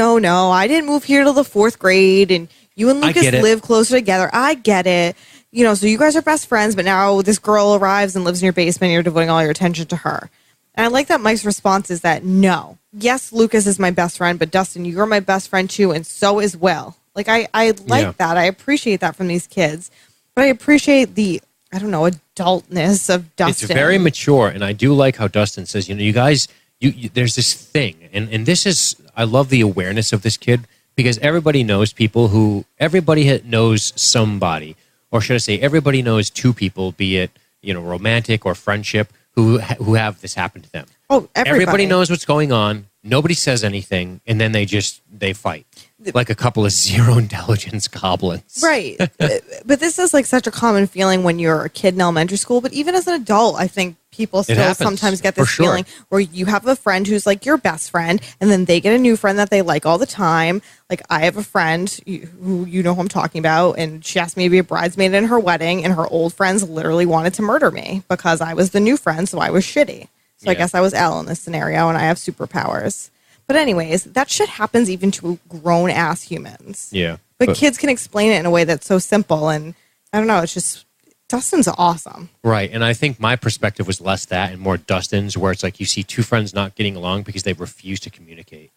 I didn't move here till the 4th grade, and you and Lucas live closer together. I get it. You know, so you guys are best friends, but now this girl arrives and lives in your basement, and you're devoting all your attention to her. And I like that Mike's response is that, no. Yes, Lucas is my best friend, but Dustin, you're my best friend too, and so is Will. Like, I like that. I appreciate that from these kids. But I appreciate the, I don't know, adultness of Dustin. It's very mature, and I do like how Dustin says, you guys, there's this thing. And this is, I love the awareness of this kid, because everybody knows people everybody knows somebody. Or should I say, everybody knows 2 people, be it, romantic or friendship, who have this happen to them. Oh, everybody knows what's going on. Nobody says anything, and then they fight like a couple of zero intelligence goblins. Right. But this is like such a common feeling when you're a kid in elementary school. But even as an adult, I think people still sometimes get this feeling where you have a friend who's like your best friend, and then they get a new friend that they like all the time. Like, I have a friend who who I'm talking about, and she asked me to be a bridesmaid in her wedding, and her old friends literally wanted to murder me because I was the new friend, so I was shitty. So I guess I was Elle in this scenario, and I have superpowers. But anyways, that shit happens even to grown-ass humans. Yeah. But kids can explain it in a way that's so simple, and I don't know, it's just, Dustin's awesome. Right, and I think my perspective was less that and more Dustin's, where it's like you see 2 friends not getting along because they refuse to communicate.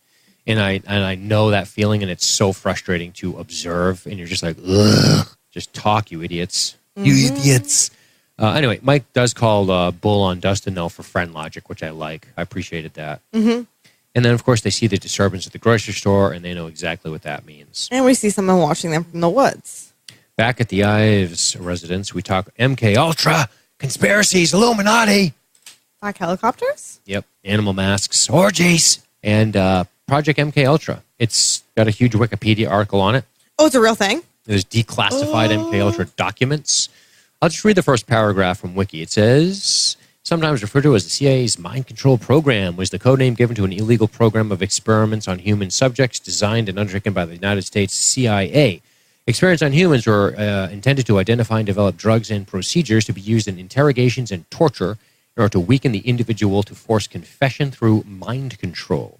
And I know that feeling, and it's so frustrating to observe, and you're just like, ugh, just talk, you idiots. Mm-hmm. You idiots. Anyway, Mike does call bull on Dustin, though, for friend logic, which I like. I appreciated that. Mm-hmm. And then, of course, they see the disturbance at the grocery store, and they know exactly what that means. And we see someone watching them from the woods. Back at the Ives residence, we talk MK Ultra, conspiracies, Illuminati. Black helicopters? Yep. Animal masks, orgies, and Project MK Ultra. It's got a huge Wikipedia article on it. Oh, it's a real thing? There's declassified MK Ultra documents. I'll just read the first paragraph from Wiki. It says, sometimes referred to as the CIA's mind control program, was the codename given to an illegal program of experiments on human subjects designed and undertaken by the United States CIA. Experiments on humans were intended to identify and develop drugs and procedures to be used in interrogations and torture in order to weaken the individual to force confession through mind control.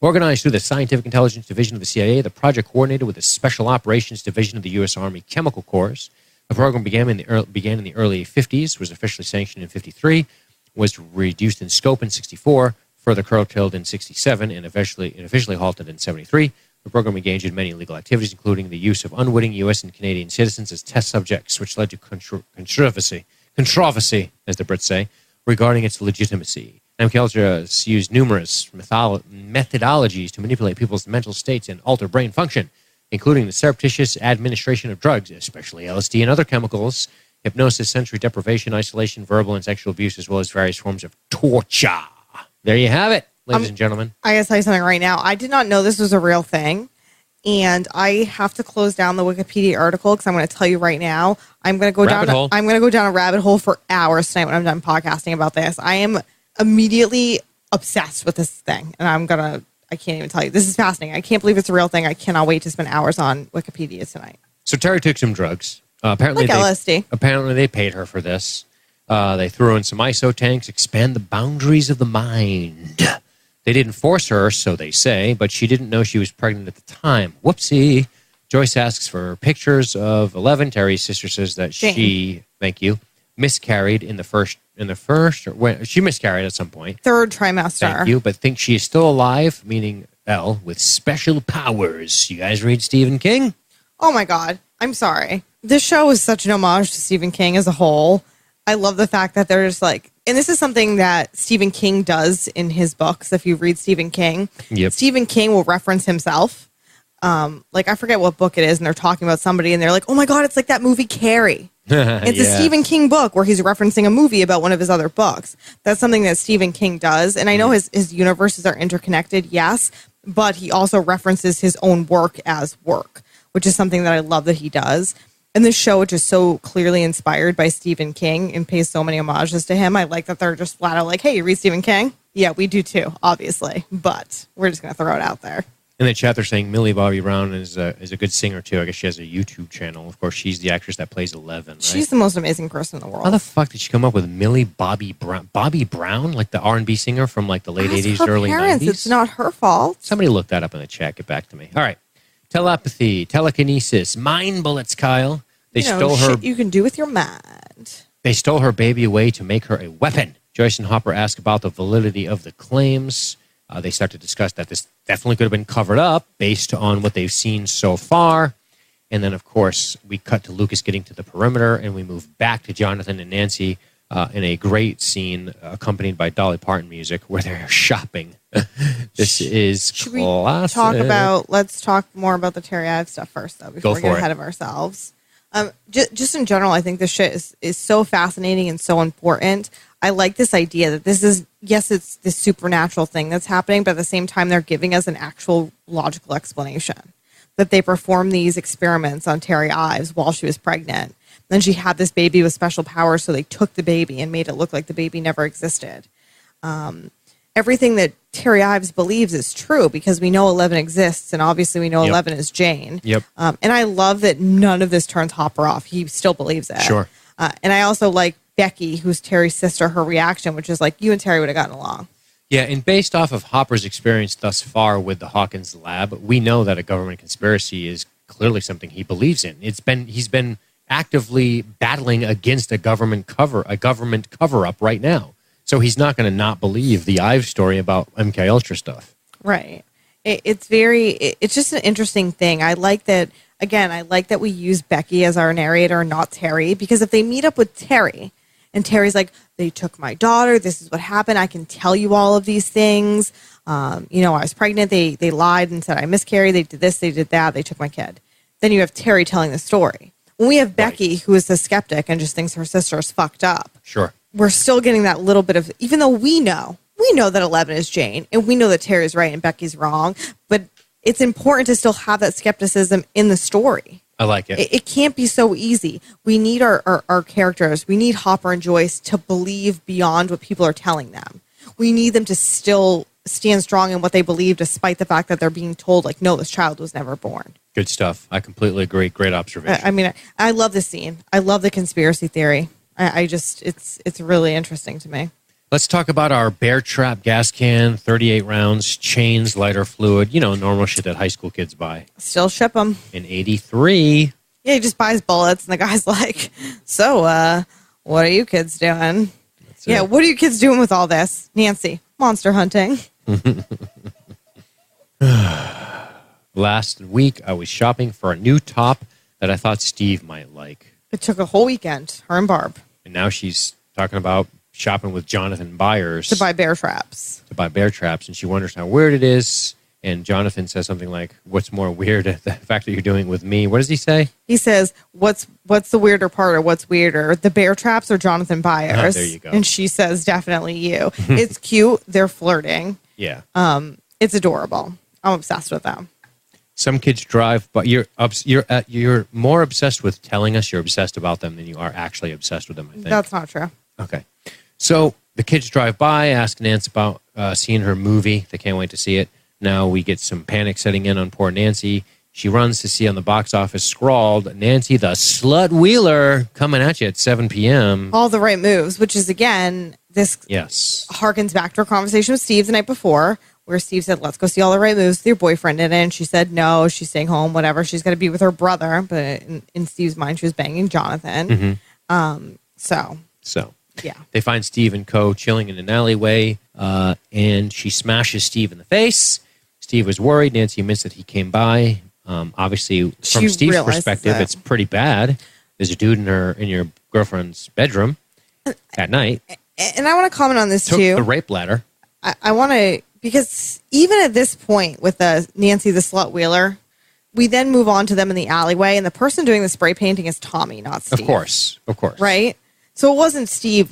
Organized through the Scientific Intelligence Division of the CIA, the project coordinated with the Special Operations Division of the U.S. Army Chemical Corps. The program began in the early 50s, was officially sanctioned in 53, was reduced in scope in 64, further curtailed in 67, and officially halted in 73. The program engaged in many illegal activities, including the use of unwitting U.S. and Canadian citizens as test subjects, which led to controversy, as the Brits say, regarding its legitimacy. MK Ultra used numerous methodologies to manipulate people's mental states and alter brain function, including the surreptitious administration of drugs, especially LSD and other chemicals, hypnosis, sensory deprivation, isolation, verbal and sexual abuse, as well as various forms of torture. There you have it, ladies and gentlemen. I gotta tell you something right now. I did not know this was a real thing. and I have to close down the Wikipedia article because I'm going to tell you right now, I'm going to go down a rabbit hole for hours tonight when I'm done podcasting about this. I am immediately obsessed with this thing, and I can't even tell you. This is fascinating. I can't believe it's a real thing. I cannot wait to spend hours on Wikipedia tonight. So Terry took some drugs. Apparently, LSD. Apparently, they paid her for this. They threw in some ISO tanks, expand the boundaries of the mind. They didn't force her, so they say, but she didn't know she was pregnant at the time. Whoopsie. Joyce asks for pictures of 11. Terry's sister says that she, thank you, miscarried in the first, she miscarried at some point. Third trimester. Thank you, but thinks she is still alive, meaning L, with special powers. You guys read Stephen King? Oh my God. I'm sorry. This show is such an homage to Stephen King as a whole. I love the fact that there's and this is something that Stephen King does in his books. If you read Stephen King, Stephen King will reference himself. I forget what book it is, and they're talking about somebody, and they're like, oh my God, it's like that movie Carrie. It's a Stephen King book where he's referencing a movie about one of his other books. That's something that Stephen King does. And I know his universes are interconnected, yes, but he also references his own work as work, which is something that I love that he does. And this show, which is so clearly inspired by Stephen King and pays so many homages to him, I like that they're just flat out like, hey, you read Stephen King? Yeah, we do too, obviously. But we're just going to throw it out there. In the chat, they're saying Millie Bobby Brown is a good singer, too. I guess she has a YouTube channel. Of course, she's the actress that plays 11, right? She's the most amazing person in the world. How the fuck did she come up with Millie Bobby Brown? Bobby Brown? Like the R&B singer from the late 80s, early 90s? It's not her fault. Somebody look that up in the chat. Get back to me. All right. Telepathy, telekinesis, mind bullets, Kyle. They stole her. Shit you can do with your mind. They stole her baby away to make her a weapon. Joyce and Hopper ask about the validity of the claims. They start to discuss that this definitely could have been covered up based on what they've seen so far. And then, of course, we cut to Lucas getting to the perimeter, and we move back to Jonathan and Nancy in a great scene accompanied by Dolly Parton music where they're shopping. This is Should classic. Let's talk more about the Terry Ives stuff first, though, before we get ahead of ourselves. Just in general, I think this shit is so fascinating and so important. I like this idea that this is, yes, it's this supernatural thing that's happening, but at the same time, they're giving us an actual logical explanation. That they performed these experiments on Terry Ives while she was pregnant. Then she had this baby with special powers, so they took the baby and made it look like the baby never existed. Everything that Terry Ives believes is true because we know 11 exists, and obviously we know 11 is Jane. Yep. And I love that none of this turns Hopper off. He still believes it. Sure. And I also like Becky, who's Terry's sister, her reaction, which is like, you and Terry would have gotten along. Yeah, and based off of Hopper's experience thus far with the Hawkins lab, we know that a government conspiracy is clearly something he believes in. He's been actively battling against a government cover-up right now. So he's not going to not believe the Ives story about MK Ultra stuff. Right. It's just an interesting thing. I like that we use Becky as our narrator and not Terry, because if they meet up with Terry and Terry's like, they took my daughter, this is what happened, I can tell you all of these things. I was pregnant, they lied and said I miscarried, they did this, they did that, they took my kid. Then you have Terry telling the story. When we have Becky, who is the skeptic and just thinks her sister is fucked up. Sure. We're still getting that little bit of, even though we know that 11 is Jane, and we know that Terry's right and Becky's wrong, but it's important to still have that skepticism in the story. I like it. It can't be so easy. We need our characters, we need Hopper and Joyce to believe beyond what people are telling them. We need them to still stand strong in what they believe, despite the fact that they're being told, like, no, this child was never born. Good stuff. I completely agree. Great observation. I love this scene. I love the conspiracy theory. It's really interesting to me. Let's talk about our bear trap gas can, 38 rounds, chains, lighter fluid, normal shit that high school kids buy. Still ship them. In 83. Yeah, he just buys bullets, and the guy's like, so, what are you kids doing? What are you kids doing with all this? Nancy, monster hunting. Last week, I was shopping for a new top that I thought Steve might like. It took a whole weekend, her and Barb. And now she's talking about shopping with Jonathan Byers. To buy bear traps. And she wonders how weird it is. And Jonathan says something like, what's more weird, the fact that you're doing it with me? What does he say? He says, what's the weirder part, or what's weirder, the bear traps or Jonathan Byers? There you go. And she says, definitely you. It's cute. They're flirting. Yeah. It's adorable. I'm obsessed with them. Some kids drive, but you're more obsessed with telling us you're obsessed about them than you are actually obsessed with them, I think. That's not true. Okay. So the kids drive by, ask Nance about seeing her movie. They can't wait to see it. Now we get some panic setting in on poor Nancy. She runs to see on the box office scrawled, Nancy the Slut Wheeler coming at you at 7 p.m. All the right moves, which is, again, this harkens back to our conversation with Steve the night before, where Steve said, let's go see All the Right Moves with your boyfriend in it. And she said, no, she's staying home, whatever. She's going to be with her brother. But in Steve's mind, she was banging Jonathan. So, yeah. They find Steve and Co. chilling in an alleyway, and she smashes Steve in the face. Steve was worried. Nancy admits that he came by. Obviously, from Steve's perspective, it's pretty bad. There's a dude in your girlfriend's bedroom at night. And I want to comment on this, Took too. the rape ladder. I want to, because even at this point with Nancy the Slut Wheeler, we then move on to them in the alleyway, and the person doing the spray painting is Tommy, not Steve. Of course. Right? So it wasn't Steve,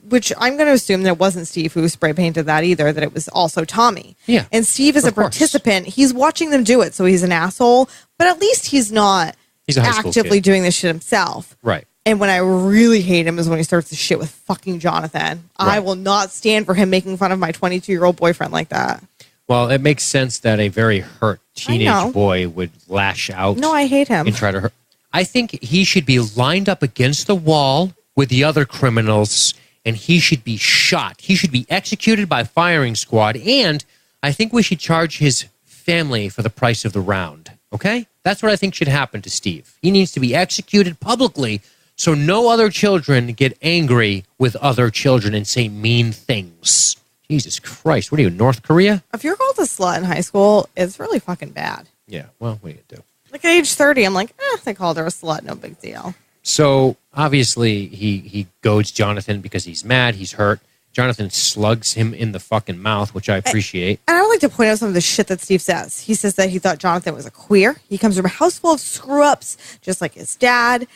which I'm going to assume that it wasn't Steve who spray painted that either, that it was also Tommy. Yeah. And Steve is a participant. He's watching them do it, so he's an asshole, but at least he's not actively doing this shit himself. Right. And when I really hate him is when he starts to shit with fucking Jonathan. Right. I will not stand for him making fun of my 22-year-old boyfriend like that. Well, it makes sense that a very hurt teenage boy would lash out. No, I hate him. And try to hurt. I think he should be lined up against the wall with the other criminals, and he should be shot. He should be executed by firing squad, and I think we should charge his family for the price of the round. Okay? That's what I think should happen to Steve. He needs to be executed publicly so no other children get angry with other children and say mean things. Jesus Christ. What are you, North Korea? If you're called a slut in high school, it's really fucking bad. Yeah, well, what are you going to do? Like at age 30, I'm like, they called her a slut, no big deal. So, obviously, he goads Jonathan because he's mad, he's hurt. Jonathan slugs him in the fucking mouth, which I appreciate. And I would like to point out some of the shit that Steve says. He says that he thought Jonathan was a queer. He comes from a house full of screw-ups, just like his dad.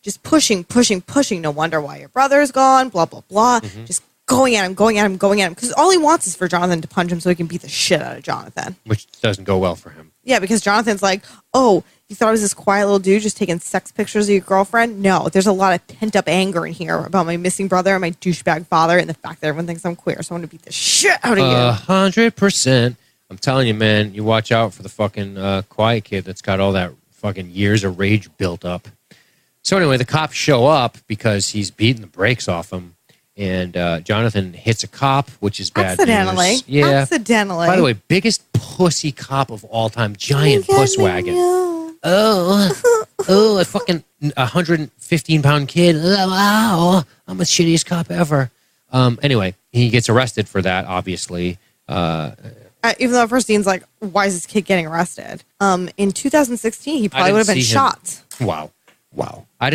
Just pushing. No wonder why your brother's gone, blah, blah, blah. Mm-hmm. Just going at him. Because all he wants is for Jonathan to punch him so he can beat the shit out of Jonathan. Which doesn't go well for him. Yeah, because Jonathan's like, oh, you thought I was this quiet little dude just taking sex pictures of your girlfriend? No, there's a lot of pent-up anger in here about my missing brother and my douchebag father and the fact that everyone thinks I'm queer. So I want to beat the shit out of you. 100%. I'm telling you, man, you watch out for the fucking quiet kid that's got all that fucking years of rage built up. So anyway, the cops show up because he's beating the brakes off him. And Jonathan hits a cop, which is bad news. Yeah. Accidentally. By the way, biggest pussy cop of all time. Giant puss wagon. Oh, a fucking 115-pound kid. Wow, I'm the shittiest cop ever. Anyway, he gets arrested for that, obviously. Even though at first Dean's like, why is this kid getting arrested? In 2016, he probably would have been shot. Wow. I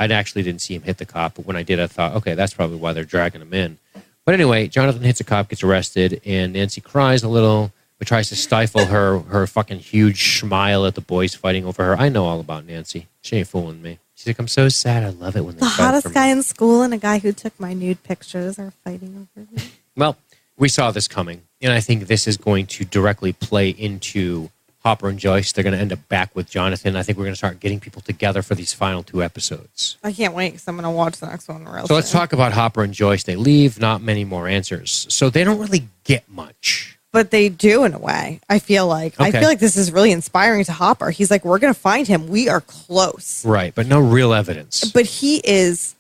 actually didn't see him hit the cop, but when I did, I thought, okay, that's probably why they're dragging him in. But anyway, Jonathan hits a cop, gets arrested, and Nancy cries a little, but tries to stifle her fucking huge smile at the boys fighting over her. I know all about Nancy. She ain't fooling me. She's like, I'm so sad. I love it when they the fight for me. hottest guy in school and a guy who took my nude pictures are fighting over me. Well, we saw this coming, and I think this is going to directly play into Hopper and Joyce. They're going to end up back with Jonathan. I think we're going to start getting people together for these final 2 episodes. I can't wait because I'm going to watch the next one real So let's talk about Hopper and Joyce. They leave, not many more answers. So they don't really get much. But they do in a way, I feel like. Okay. I feel like this is really inspiring to Hopper. He's like, we're going to find him. We are close. Right, but no real evidence. But he is,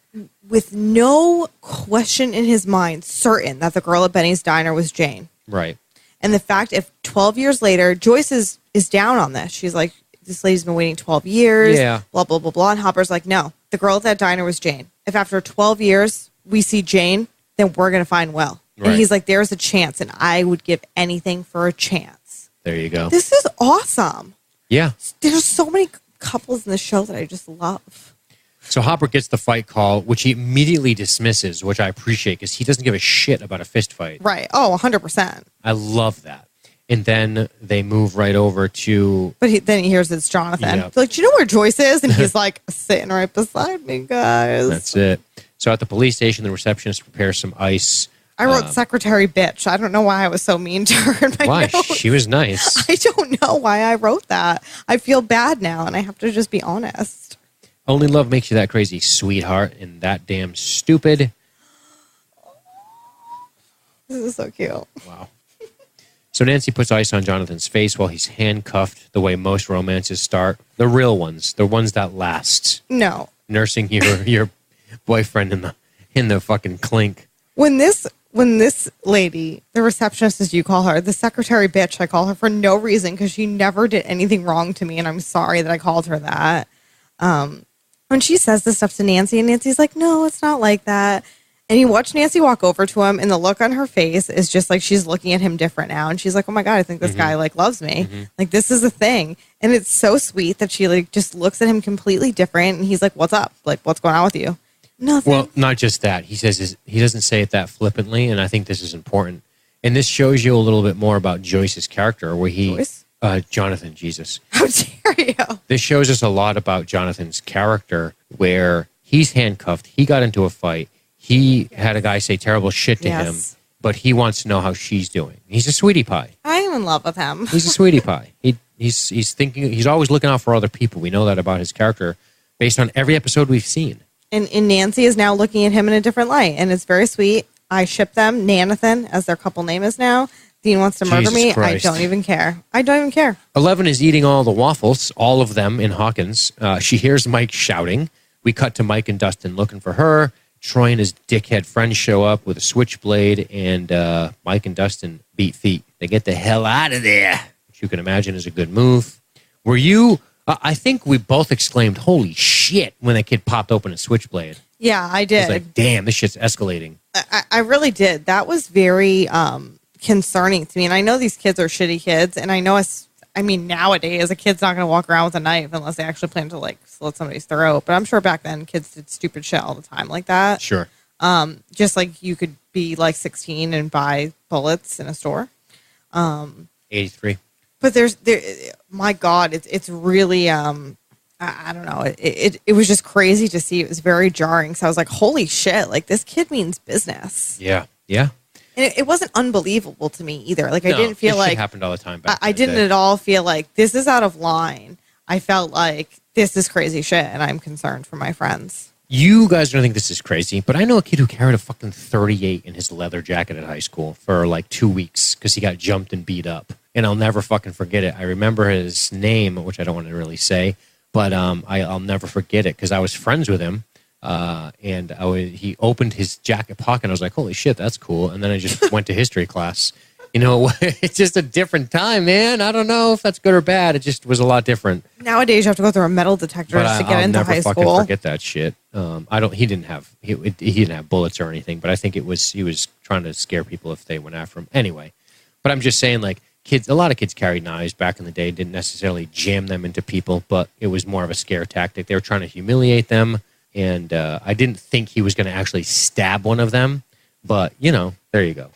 with no question in his mind, certain that the girl at Benny's Diner was Jane. Right. And the fact, if 12 years later, Joyce is down on this. She's like, this lady's been waiting 12 years. Yeah. Blah, blah, blah, blah. And Hopper's like, no, the girl at that diner was Jane. If after 12 years we see Jane, then we're going to find Will. Right. And he's like, there's a chance, and I would give anything for a chance. There you go. This is awesome. Yeah. There's so many couples in the show that I just love. So Hopper gets the fight call, which he immediately dismisses, which I appreciate because he doesn't give a shit about a fist fight. Right. Oh, 100%. I love that. And then they move right over to... But then he hears it's Jonathan. Yep. Like, do you know where Joyce is? And he's like, sitting right beside me, guys. That's it. So at the police station, the receptionist prepares some ice. I wrote secretary bitch. I don't know why I was so mean to her in my Why? notes. She was nice. I don't know why I wrote that. I feel bad now, and I have to just be honest. Only love makes you that crazy, sweetheart, and that damn stupid. This is so cute. Wow. So Nancy puts ice on Jonathan's face while he's handcuffed the way most romances start. The real ones. The ones that last. No. Nursing your boyfriend in the fucking clink. When this lady, the receptionist as you call her, the secretary bitch, I call her for no reason because she never did anything wrong to me, and I'm sorry that I called her that. When she says this stuff to Nancy, and Nancy's like, no, it's not like that. And you watch Nancy walk over to him, and the look on her face is just like she's looking at him different now. And she's like, oh my God, I think this guy like loves me. Like, this is a thing. And it's so sweet that she like just looks at him completely different. And he's like, what's up? Like, what's going on with you? Nothing. Well, not just that. He says he doesn't say it that flippantly, and I think this is important. And this shows you a little bit more about Joyce's character, where Joyce? Jonathan, Jesus. How dare you? This shows us a lot about Jonathan's character, where he's handcuffed. He got into a fight. He had a guy say terrible shit to him, but he wants to know how she's doing. He's a sweetie pie. I am in love with him. He's a sweetie pie. He's thinking. He's always looking out for other people. We know that about his character based on every episode we've seen. And Nancy is now looking at him in a different light, and it's very sweet. I ship them. Nanathan, as their couple name is now. Dean wants to murder me. Christ. I don't even care. I don't even care. 11 is eating all the waffles, all of them in Hawkins. She hears Mike shouting. We cut to Mike and Dustin looking for her. Troy and his dickhead friends show up with a switchblade, and Mike and Dustin beat feet. They get the hell out of there, which you can imagine is a good move. Were you... I think we both exclaimed, holy shit, when that kid popped open a switchblade. Yeah, I I did. was like, damn, this shit's escalating. I really did. That was very concerning to me. And I know these kids are shitty kids. And I know, nowadays, a kid's not going to walk around with a knife unless they actually plan to, like, slit somebody's throat. But I'm sure back then kids did stupid shit all the time like that. Sure. Just like you could be, like, 16 and buy bullets in a store. 83. But my God, it's really, I don't know. It was just crazy to see. It was very jarring. So I was like, holy shit, like this kid means business. Yeah. Yeah. And it wasn't unbelievable to me either. Like I No, didn't feel this shit like happened all the time back I in the didn't day. at all feel like this is out of line. I felt like this is crazy shit and I'm concerned for my friends. You guys don't think this is crazy, but I know a kid who carried a fucking 38 in his leather jacket at high school for like 2 weeks because he got jumped and beat up. And I'll never fucking forget it. I remember his name, which I don't want to really say, but I'll never forget it because I was friends with him. And he opened his jacket pocket and I was like, holy shit, that's cool. And then I just went to history class. You know, it's just a different time, man. I don't know if that's good or bad. It just was a lot different. Nowadays, you have to go through a metal detector But just to get I'll into never high fucking school. forget that shit. He didn't have bullets or anything, but I think he was trying to scare people if they went after him. Anyway, but I'm just saying, like, a lot of kids carried knives back in the day, didn't necessarily jam them into people, but it was more of a scare tactic. They were trying to humiliate them, and I didn't think he was going to actually stab one of them, but, you know, there you go.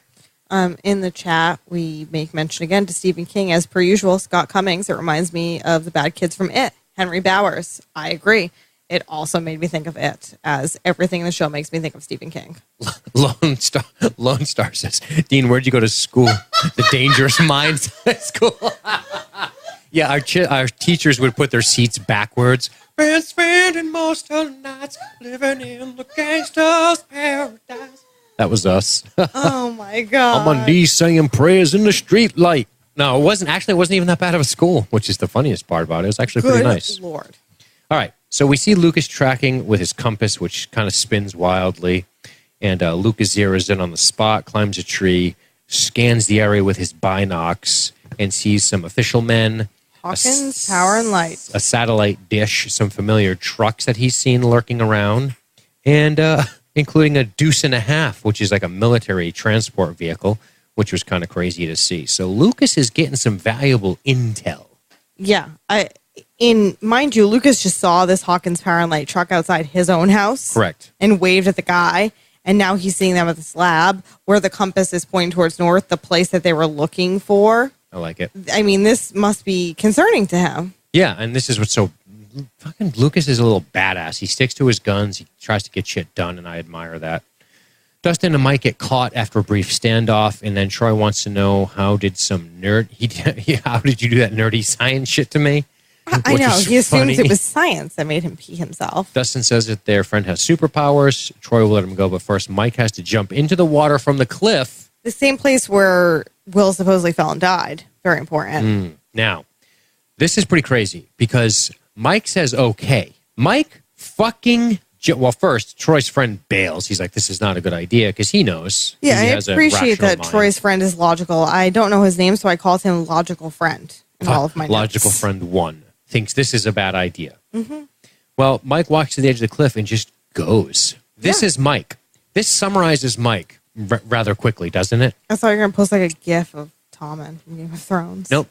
In the chat, we make mention again to Stephen King, as per usual, Scott Cummings. It reminds me of the bad kids from It, Henry Bowers. I agree. It also made me think of It, as everything in the show makes me think of Stephen King. Lone Star says, Dean, where'd you go to school? The Dangerous Minds School. Yeah, our teachers would put their seats backwards. Been spending most of the nights living in the gangster's paradise. That was us. Oh my God. I'm on knees saying prayers in the street light. No, it wasn't even that bad of a school, which is the funniest part about it. It was actually pretty nice. Lord. All right. So we see Lucas tracking with his compass, which kind of spins wildly. And Lucas zeroes in on the spot, climbs a tree, scans the area with his binocs, and sees some official men. Hawkins, Power and Light. A satellite dish, some familiar trucks that he's seen lurking around, and including a Deuce and a Half, which is like a military transport vehicle, which was kind of crazy to see. So Lucas is getting some valuable intel. Yeah. Mind you, Lucas just saw this Hawkins Power and Light truck outside his own house. Correct. And waved at the guy. And now he's seeing them at this lab where the compass is pointing towards north, the place that they were looking for. I like it. I mean, this must be concerning to him. Yeah, and this is what's so... Fucking Lucas is a little badass. He sticks to his guns. He tries to get shit done, and I admire that. Dustin and Mike get caught after a brief standoff, and then Troy wants to know how did how did you do that nerdy science shit to me? I know. He assumes it was science that made him pee himself. Dustin says that their friend has superpowers. Troy will let him go, but first Mike has to jump into the water from the cliff. The same place where Will supposedly fell and died. Very important. Now, this is pretty crazy because Mike says okay. Mike fucking... Well, first, Troy's friend bails. He's like, this is not a good idea because he knows. Yeah, he I appreciate that mind. Troy's friend is logical. I don't know his name, so I called him Logical Friend in all of my notes. Logical Friend 1 thinks this is a bad idea. Well, Mike walks to the edge of the cliff and just goes. This is Mike. This summarizes Mike rather quickly, doesn't it? I thought you were going to post like a gif of Tommen from Game of Thrones. Nope.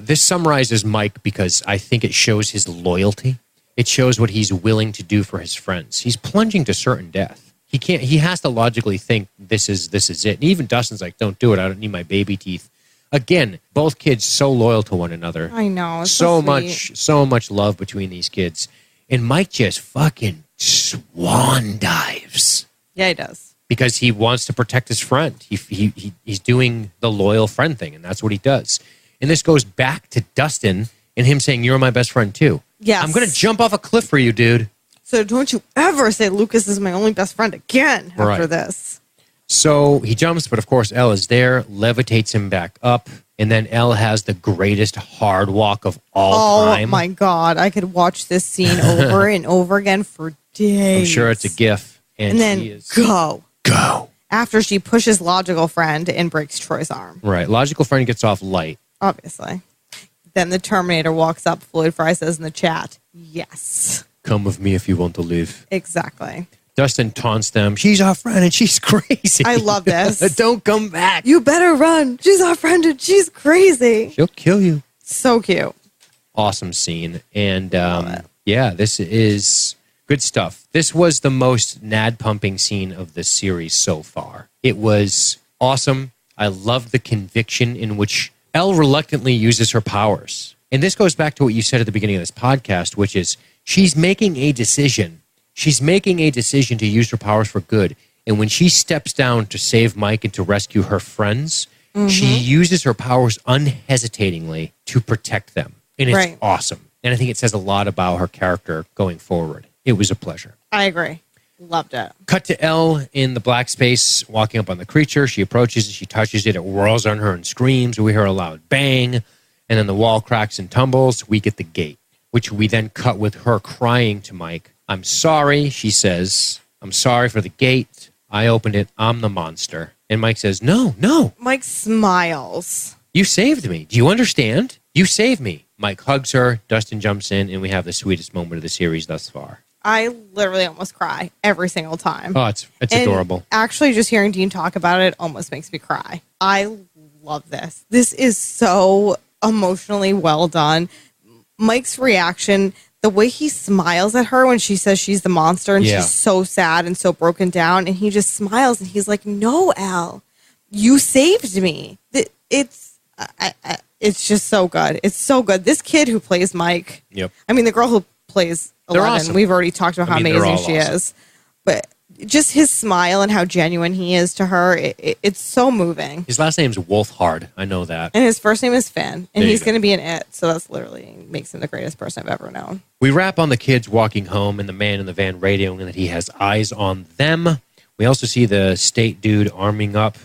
This summarizes Mike because I think it shows his loyalty. It shows what he's willing to do for his friends. He's plunging to certain death. He has to logically think this is it. And even Dustin's like, don't do it. I don't need my baby teeth. Again, both kids so loyal to one another. I know. So much love between these kids. And Mike just fucking swan dives. Yeah, he does. Because he wants to protect his friend. He's doing the loyal friend thing, and that's what he does. And this goes back to Dustin and him saying, you're my best friend too. Yes. I'm going to jump off a cliff for you, dude. So don't you ever say Lucas is my only best friend again after this. So he jumps, but of course Elle is there, levitates him back up, and then Elle has the greatest hard walk of all time. Oh my God. I could watch this scene over and over again for days. I'm sure it's a gif. And then go. After she pushes Logical Friend and breaks Troy's arm. Right. Logical Friend gets off light. Obviously. Then the Terminator walks up. Floyd Fry says in the chat, yes. Come with me if you want to live. Exactly. Dustin taunts them. She's our friend and she's crazy. I love this. Don't come back. You better run. She's our friend and she's crazy. She'll kill you. So cute. Awesome scene. And yeah, this is good stuff. This was the most nad pumping scene of the series so far. It was awesome. I love the conviction in which Elle reluctantly uses her powers. And this goes back to what you said at the beginning of this podcast, which is she's making a decision. She's making a decision to use her powers for good. And when she steps down to save Mike and to rescue her friends, she uses her powers unhesitatingly to protect them. And it's awesome. And I think it says a lot about her character going forward. It was a pleasure. I agree. Loved it. Cut to Elle in the black space, walking up on the creature. She approaches it. She touches it. It whirls on her and screams. We hear a loud bang. And then the wall cracks and tumbles. We get the gate, which we then cut with her crying to Mike. I'm sorry, she says. I'm sorry for the gate. I opened it. I'm the monster. And Mike says, no. Mike smiles. You saved me. Do you understand? You saved me. Mike hugs her. Dustin jumps in. And we have the sweetest moment of the series thus far. I literally almost cry every single time. Oh, it's adorable. Actually, just hearing Dean talk about it almost makes me cry. I love this. This is so emotionally well done. Mike's reaction, the way he smiles at her when she says she's the monster and she's so sad and so broken down, and he just smiles and he's like, no, Elle, you saved me. It's just so good. It's so good. This kid who plays Mike, I mean, the girl who plays 11, awesome. We've already talked about how amazing she is. But just his smile and how genuine he is to her, it's so moving. His last name's Wolfhard. I know that. And his first name is Finn. And he's going to be in It. So that's literally makes him the greatest person I've ever known. We wrap on the kids walking home and the man in the van radioing that he has eyes on them. We also see the state dudes arming up,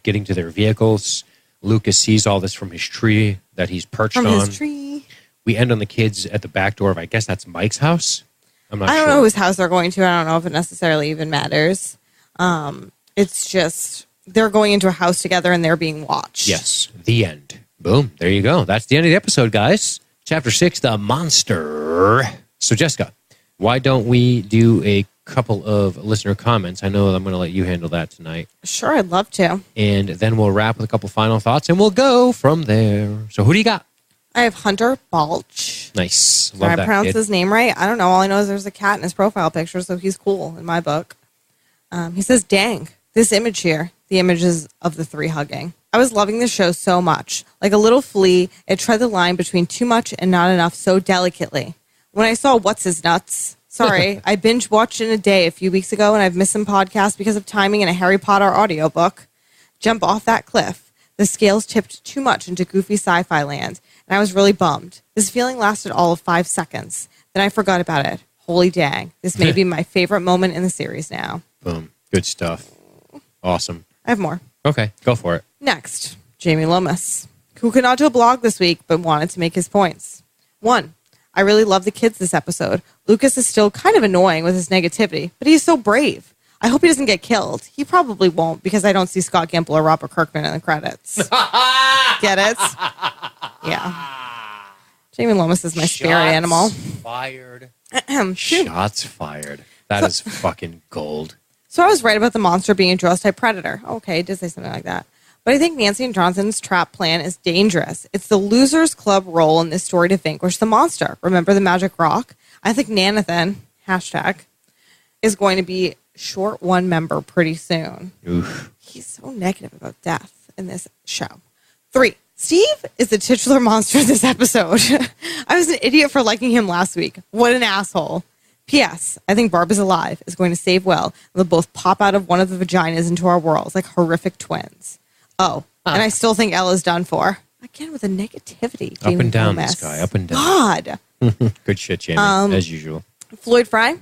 getting to their vehicles. Lucas sees all this from his tree that he's perched on. From his tree. We end on the kids at the back door of, I guess that's Mike's house. I'm not sure. I don't know whose house they're going to. I don't know if it necessarily even matters. It's just they're going into a house together and they're being watched. Yes. The end. Boom. There you go. That's the end of the episode, guys. Chapter 6, The Monster. So, Jessica, why don't we do a couple of listener comments? I know I'm going to let you handle that tonight. Sure, I'd love to. And then we'll wrap with a couple final thoughts and we'll go from there. So, who do you got? I have Hunter Balch. Nice. Love Did I that pronounce kid. his name right? I don't know. All I know is there's a cat in his profile picture, so he's cool in my book. He says, dang, this image here, the images of the three hugging. I was loving the show so much. Like a little flea, it tread the line between too much and not enough so delicately. When I saw What's His Nuts Sorry, I binge watched in a day a few weeks ago, and I've missed some podcasts because of timing and a Harry Potter audiobook. Jump off that cliff. The scales tipped too much into goofy sci-fi land, and I was really bummed. This feeling lasted all of 5 seconds. Then I forgot about it. Holy dang. This may be my favorite moment in the series now. Boom. Good stuff. Awesome. I have more. Okay, go for it. Next, Jamie Lomas, who could not do a blog this week, but wanted to make his points. 1, I really love the kids this episode. Lucas is still kind of annoying with his negativity, but he's so brave. I hope he doesn't get killed. He probably won't because I don't see Scott Gimple or Robert Kirkman in the credits. Get it? Yeah. Jamie Lomas is my spirit animal. Fired. Shots fired. That is fucking gold. So I was right about the monster being a Jaws-type predator. Okay, it did say something like that. But I think Nancy and Jonathan's trap plan is dangerous. It's the loser's club role in this story to vanquish the monster. Remember the magic rock? I think Nanathan, hashtag, is going to be short one member pretty soon. Oof. He's so negative about death in this show. 3, Steve is the titular monster of this episode. I was an idiot for liking him last week. What an asshole. P.S. I think Barb is alive, is going to save well, and they'll both pop out of one of the vaginas into our worlds like horrific twins. Oh, and I still think Ella's done for. Again, with the negativity. Up and down, Gomez. this guy. Up and down. God. Good shit, Jamie, as usual. Floyd Fry,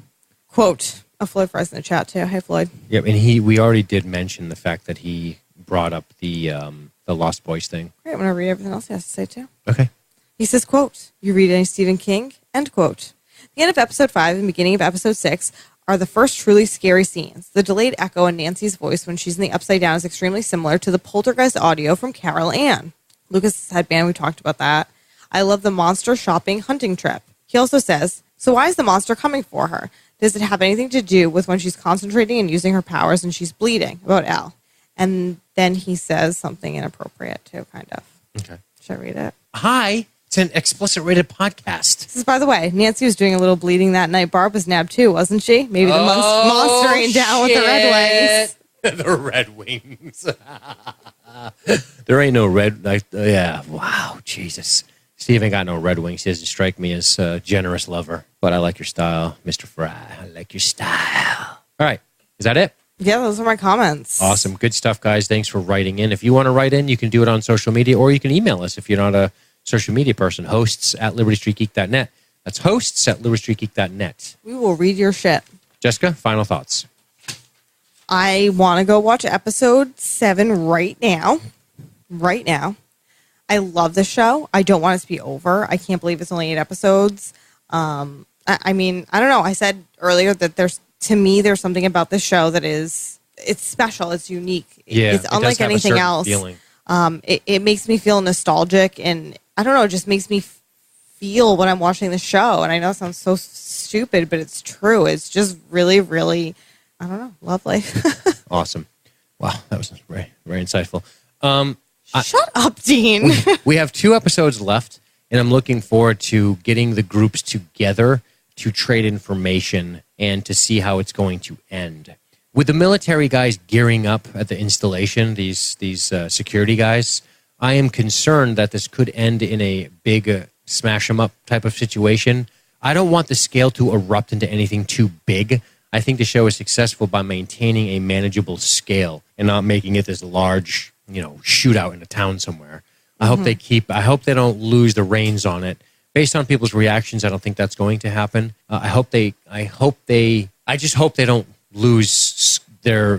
quote. Oh, Floyd Fry's in the chat, too. Hey, Floyd. Yep, and we already did mention the fact that he brought up the Lost Boys thing. Great, I'm going to read everything else he has to say, too. Okay. He says, quote, you read any Stephen King? End quote. The end of episode 5 and beginning of episode 6 are the first truly scary scenes. The delayed echo in Nancy's voice when she's in the Upside Down is extremely similar to the poltergeist audio from Carol Ann. Lucas's headband, we talked about that. I love the monster shopping hunting trip. He also says, so why is the monster coming for her? Does it have anything to do with when she's concentrating and using her powers and she's bleeding? About Elle. And then he says something inappropriate too, kind of. Okay. Should I read it? Hi. It's an explicit rated podcast. This is, by the way, Nancy was doing a little bleeding that night. Barb was nabbed too, wasn't she? Maybe the monster ain't down with the Red Wings. The Red Wings. There ain't no red. Yeah. Wow. Jesus. Steve ain't got no Red Wings. He doesn't strike me as a generous lover. But I like your style, Mr. Fry. I like your style. All right. Is that it? Yeah, those are my comments. Awesome. Good stuff, guys. Thanks for writing in. If you want to write in, you can do it on social media, or you can email us if you're not a social media person. hosts@libertystreetgeek.net. That's hosts@libertystreetgeek.net. We will read your shit. Jessica, final thoughts. I want to go watch episode 7 right now. Right now. I love the show. I don't want it to be over. I can't believe it's only 8 episodes. I mean, I don't know. I said earlier that there's something about this show that it's special. It's unique. Yeah, it's unlike anything else. Feeling. It makes me feel nostalgic, and I don't know, it just makes me feel when I'm watching the show. And I know it sounds so stupid, but it's true. It's just really, really, I don't know, lovely. Awesome. Wow, that was very, very insightful. Shut up, Dean. We have 2 episodes left, and I'm looking forward to getting the groups together to trade information and to see how it's going to end. With the military guys gearing up at the installation, these security guys, I am concerned that this could end in a big smash 'em up type of situation. I don't want the scale to erupt into anything too big. I think the show is successful by maintaining a manageable scale and not making it this large, shootout in a town somewhere. I hope they don't lose the reins on it. Based on people's reactions, I don't think that's going to happen. I just hope they don't lose their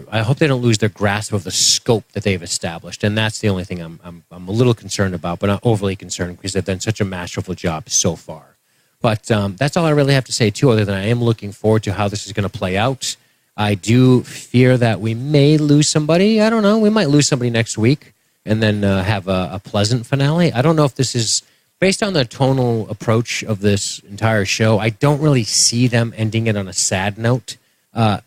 grasp of the scope that they've established. And that's the only thing I'm a little concerned about, but not overly concerned because they've done such a masterful job so far. But that's all I really have to say too, other than I am looking forward to how this is going to play out. I do fear that we may lose somebody. I don't know. We might lose somebody next week and then have a pleasant finale. I don't know if this is, based on the tonal approach of this entire show, I don't really see them ending it on a sad note.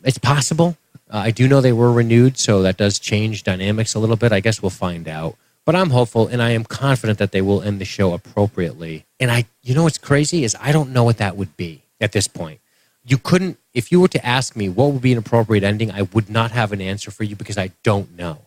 It's possible. I do know they were renewed, so that does change dynamics a little bit. I guess we'll find out. But I'm hopeful, and I am confident that they will end the show appropriately. And what's crazy is I don't know what that would be at this point. You couldn't, if you were to ask me what would be an appropriate ending, I would not have an answer for you because I don't know.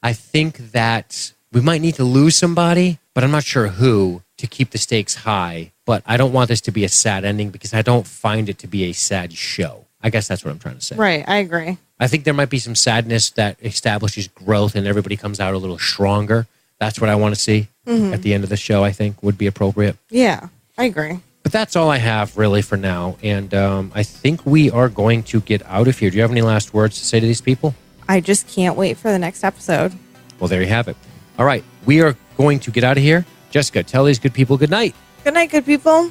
I think that we might need to lose somebody, but I'm not sure who. to keep the stakes high, but I don't want this to be a sad ending because I don't find it to be a sad show. I guess that's what I'm trying to say. Right, I agree. I think there might be some sadness that establishes growth and everybody comes out a little stronger. That's what I want to see at the end of the show, I think, would be appropriate. Yeah, I agree. But that's all I have really for now. And I think we are going to get out of here. Do you have any last words to say to these people? I just can't wait for the next episode. Well, there you have it. All right. We are going to get out of here. Jessica, tell these good people good night. Good night, good people.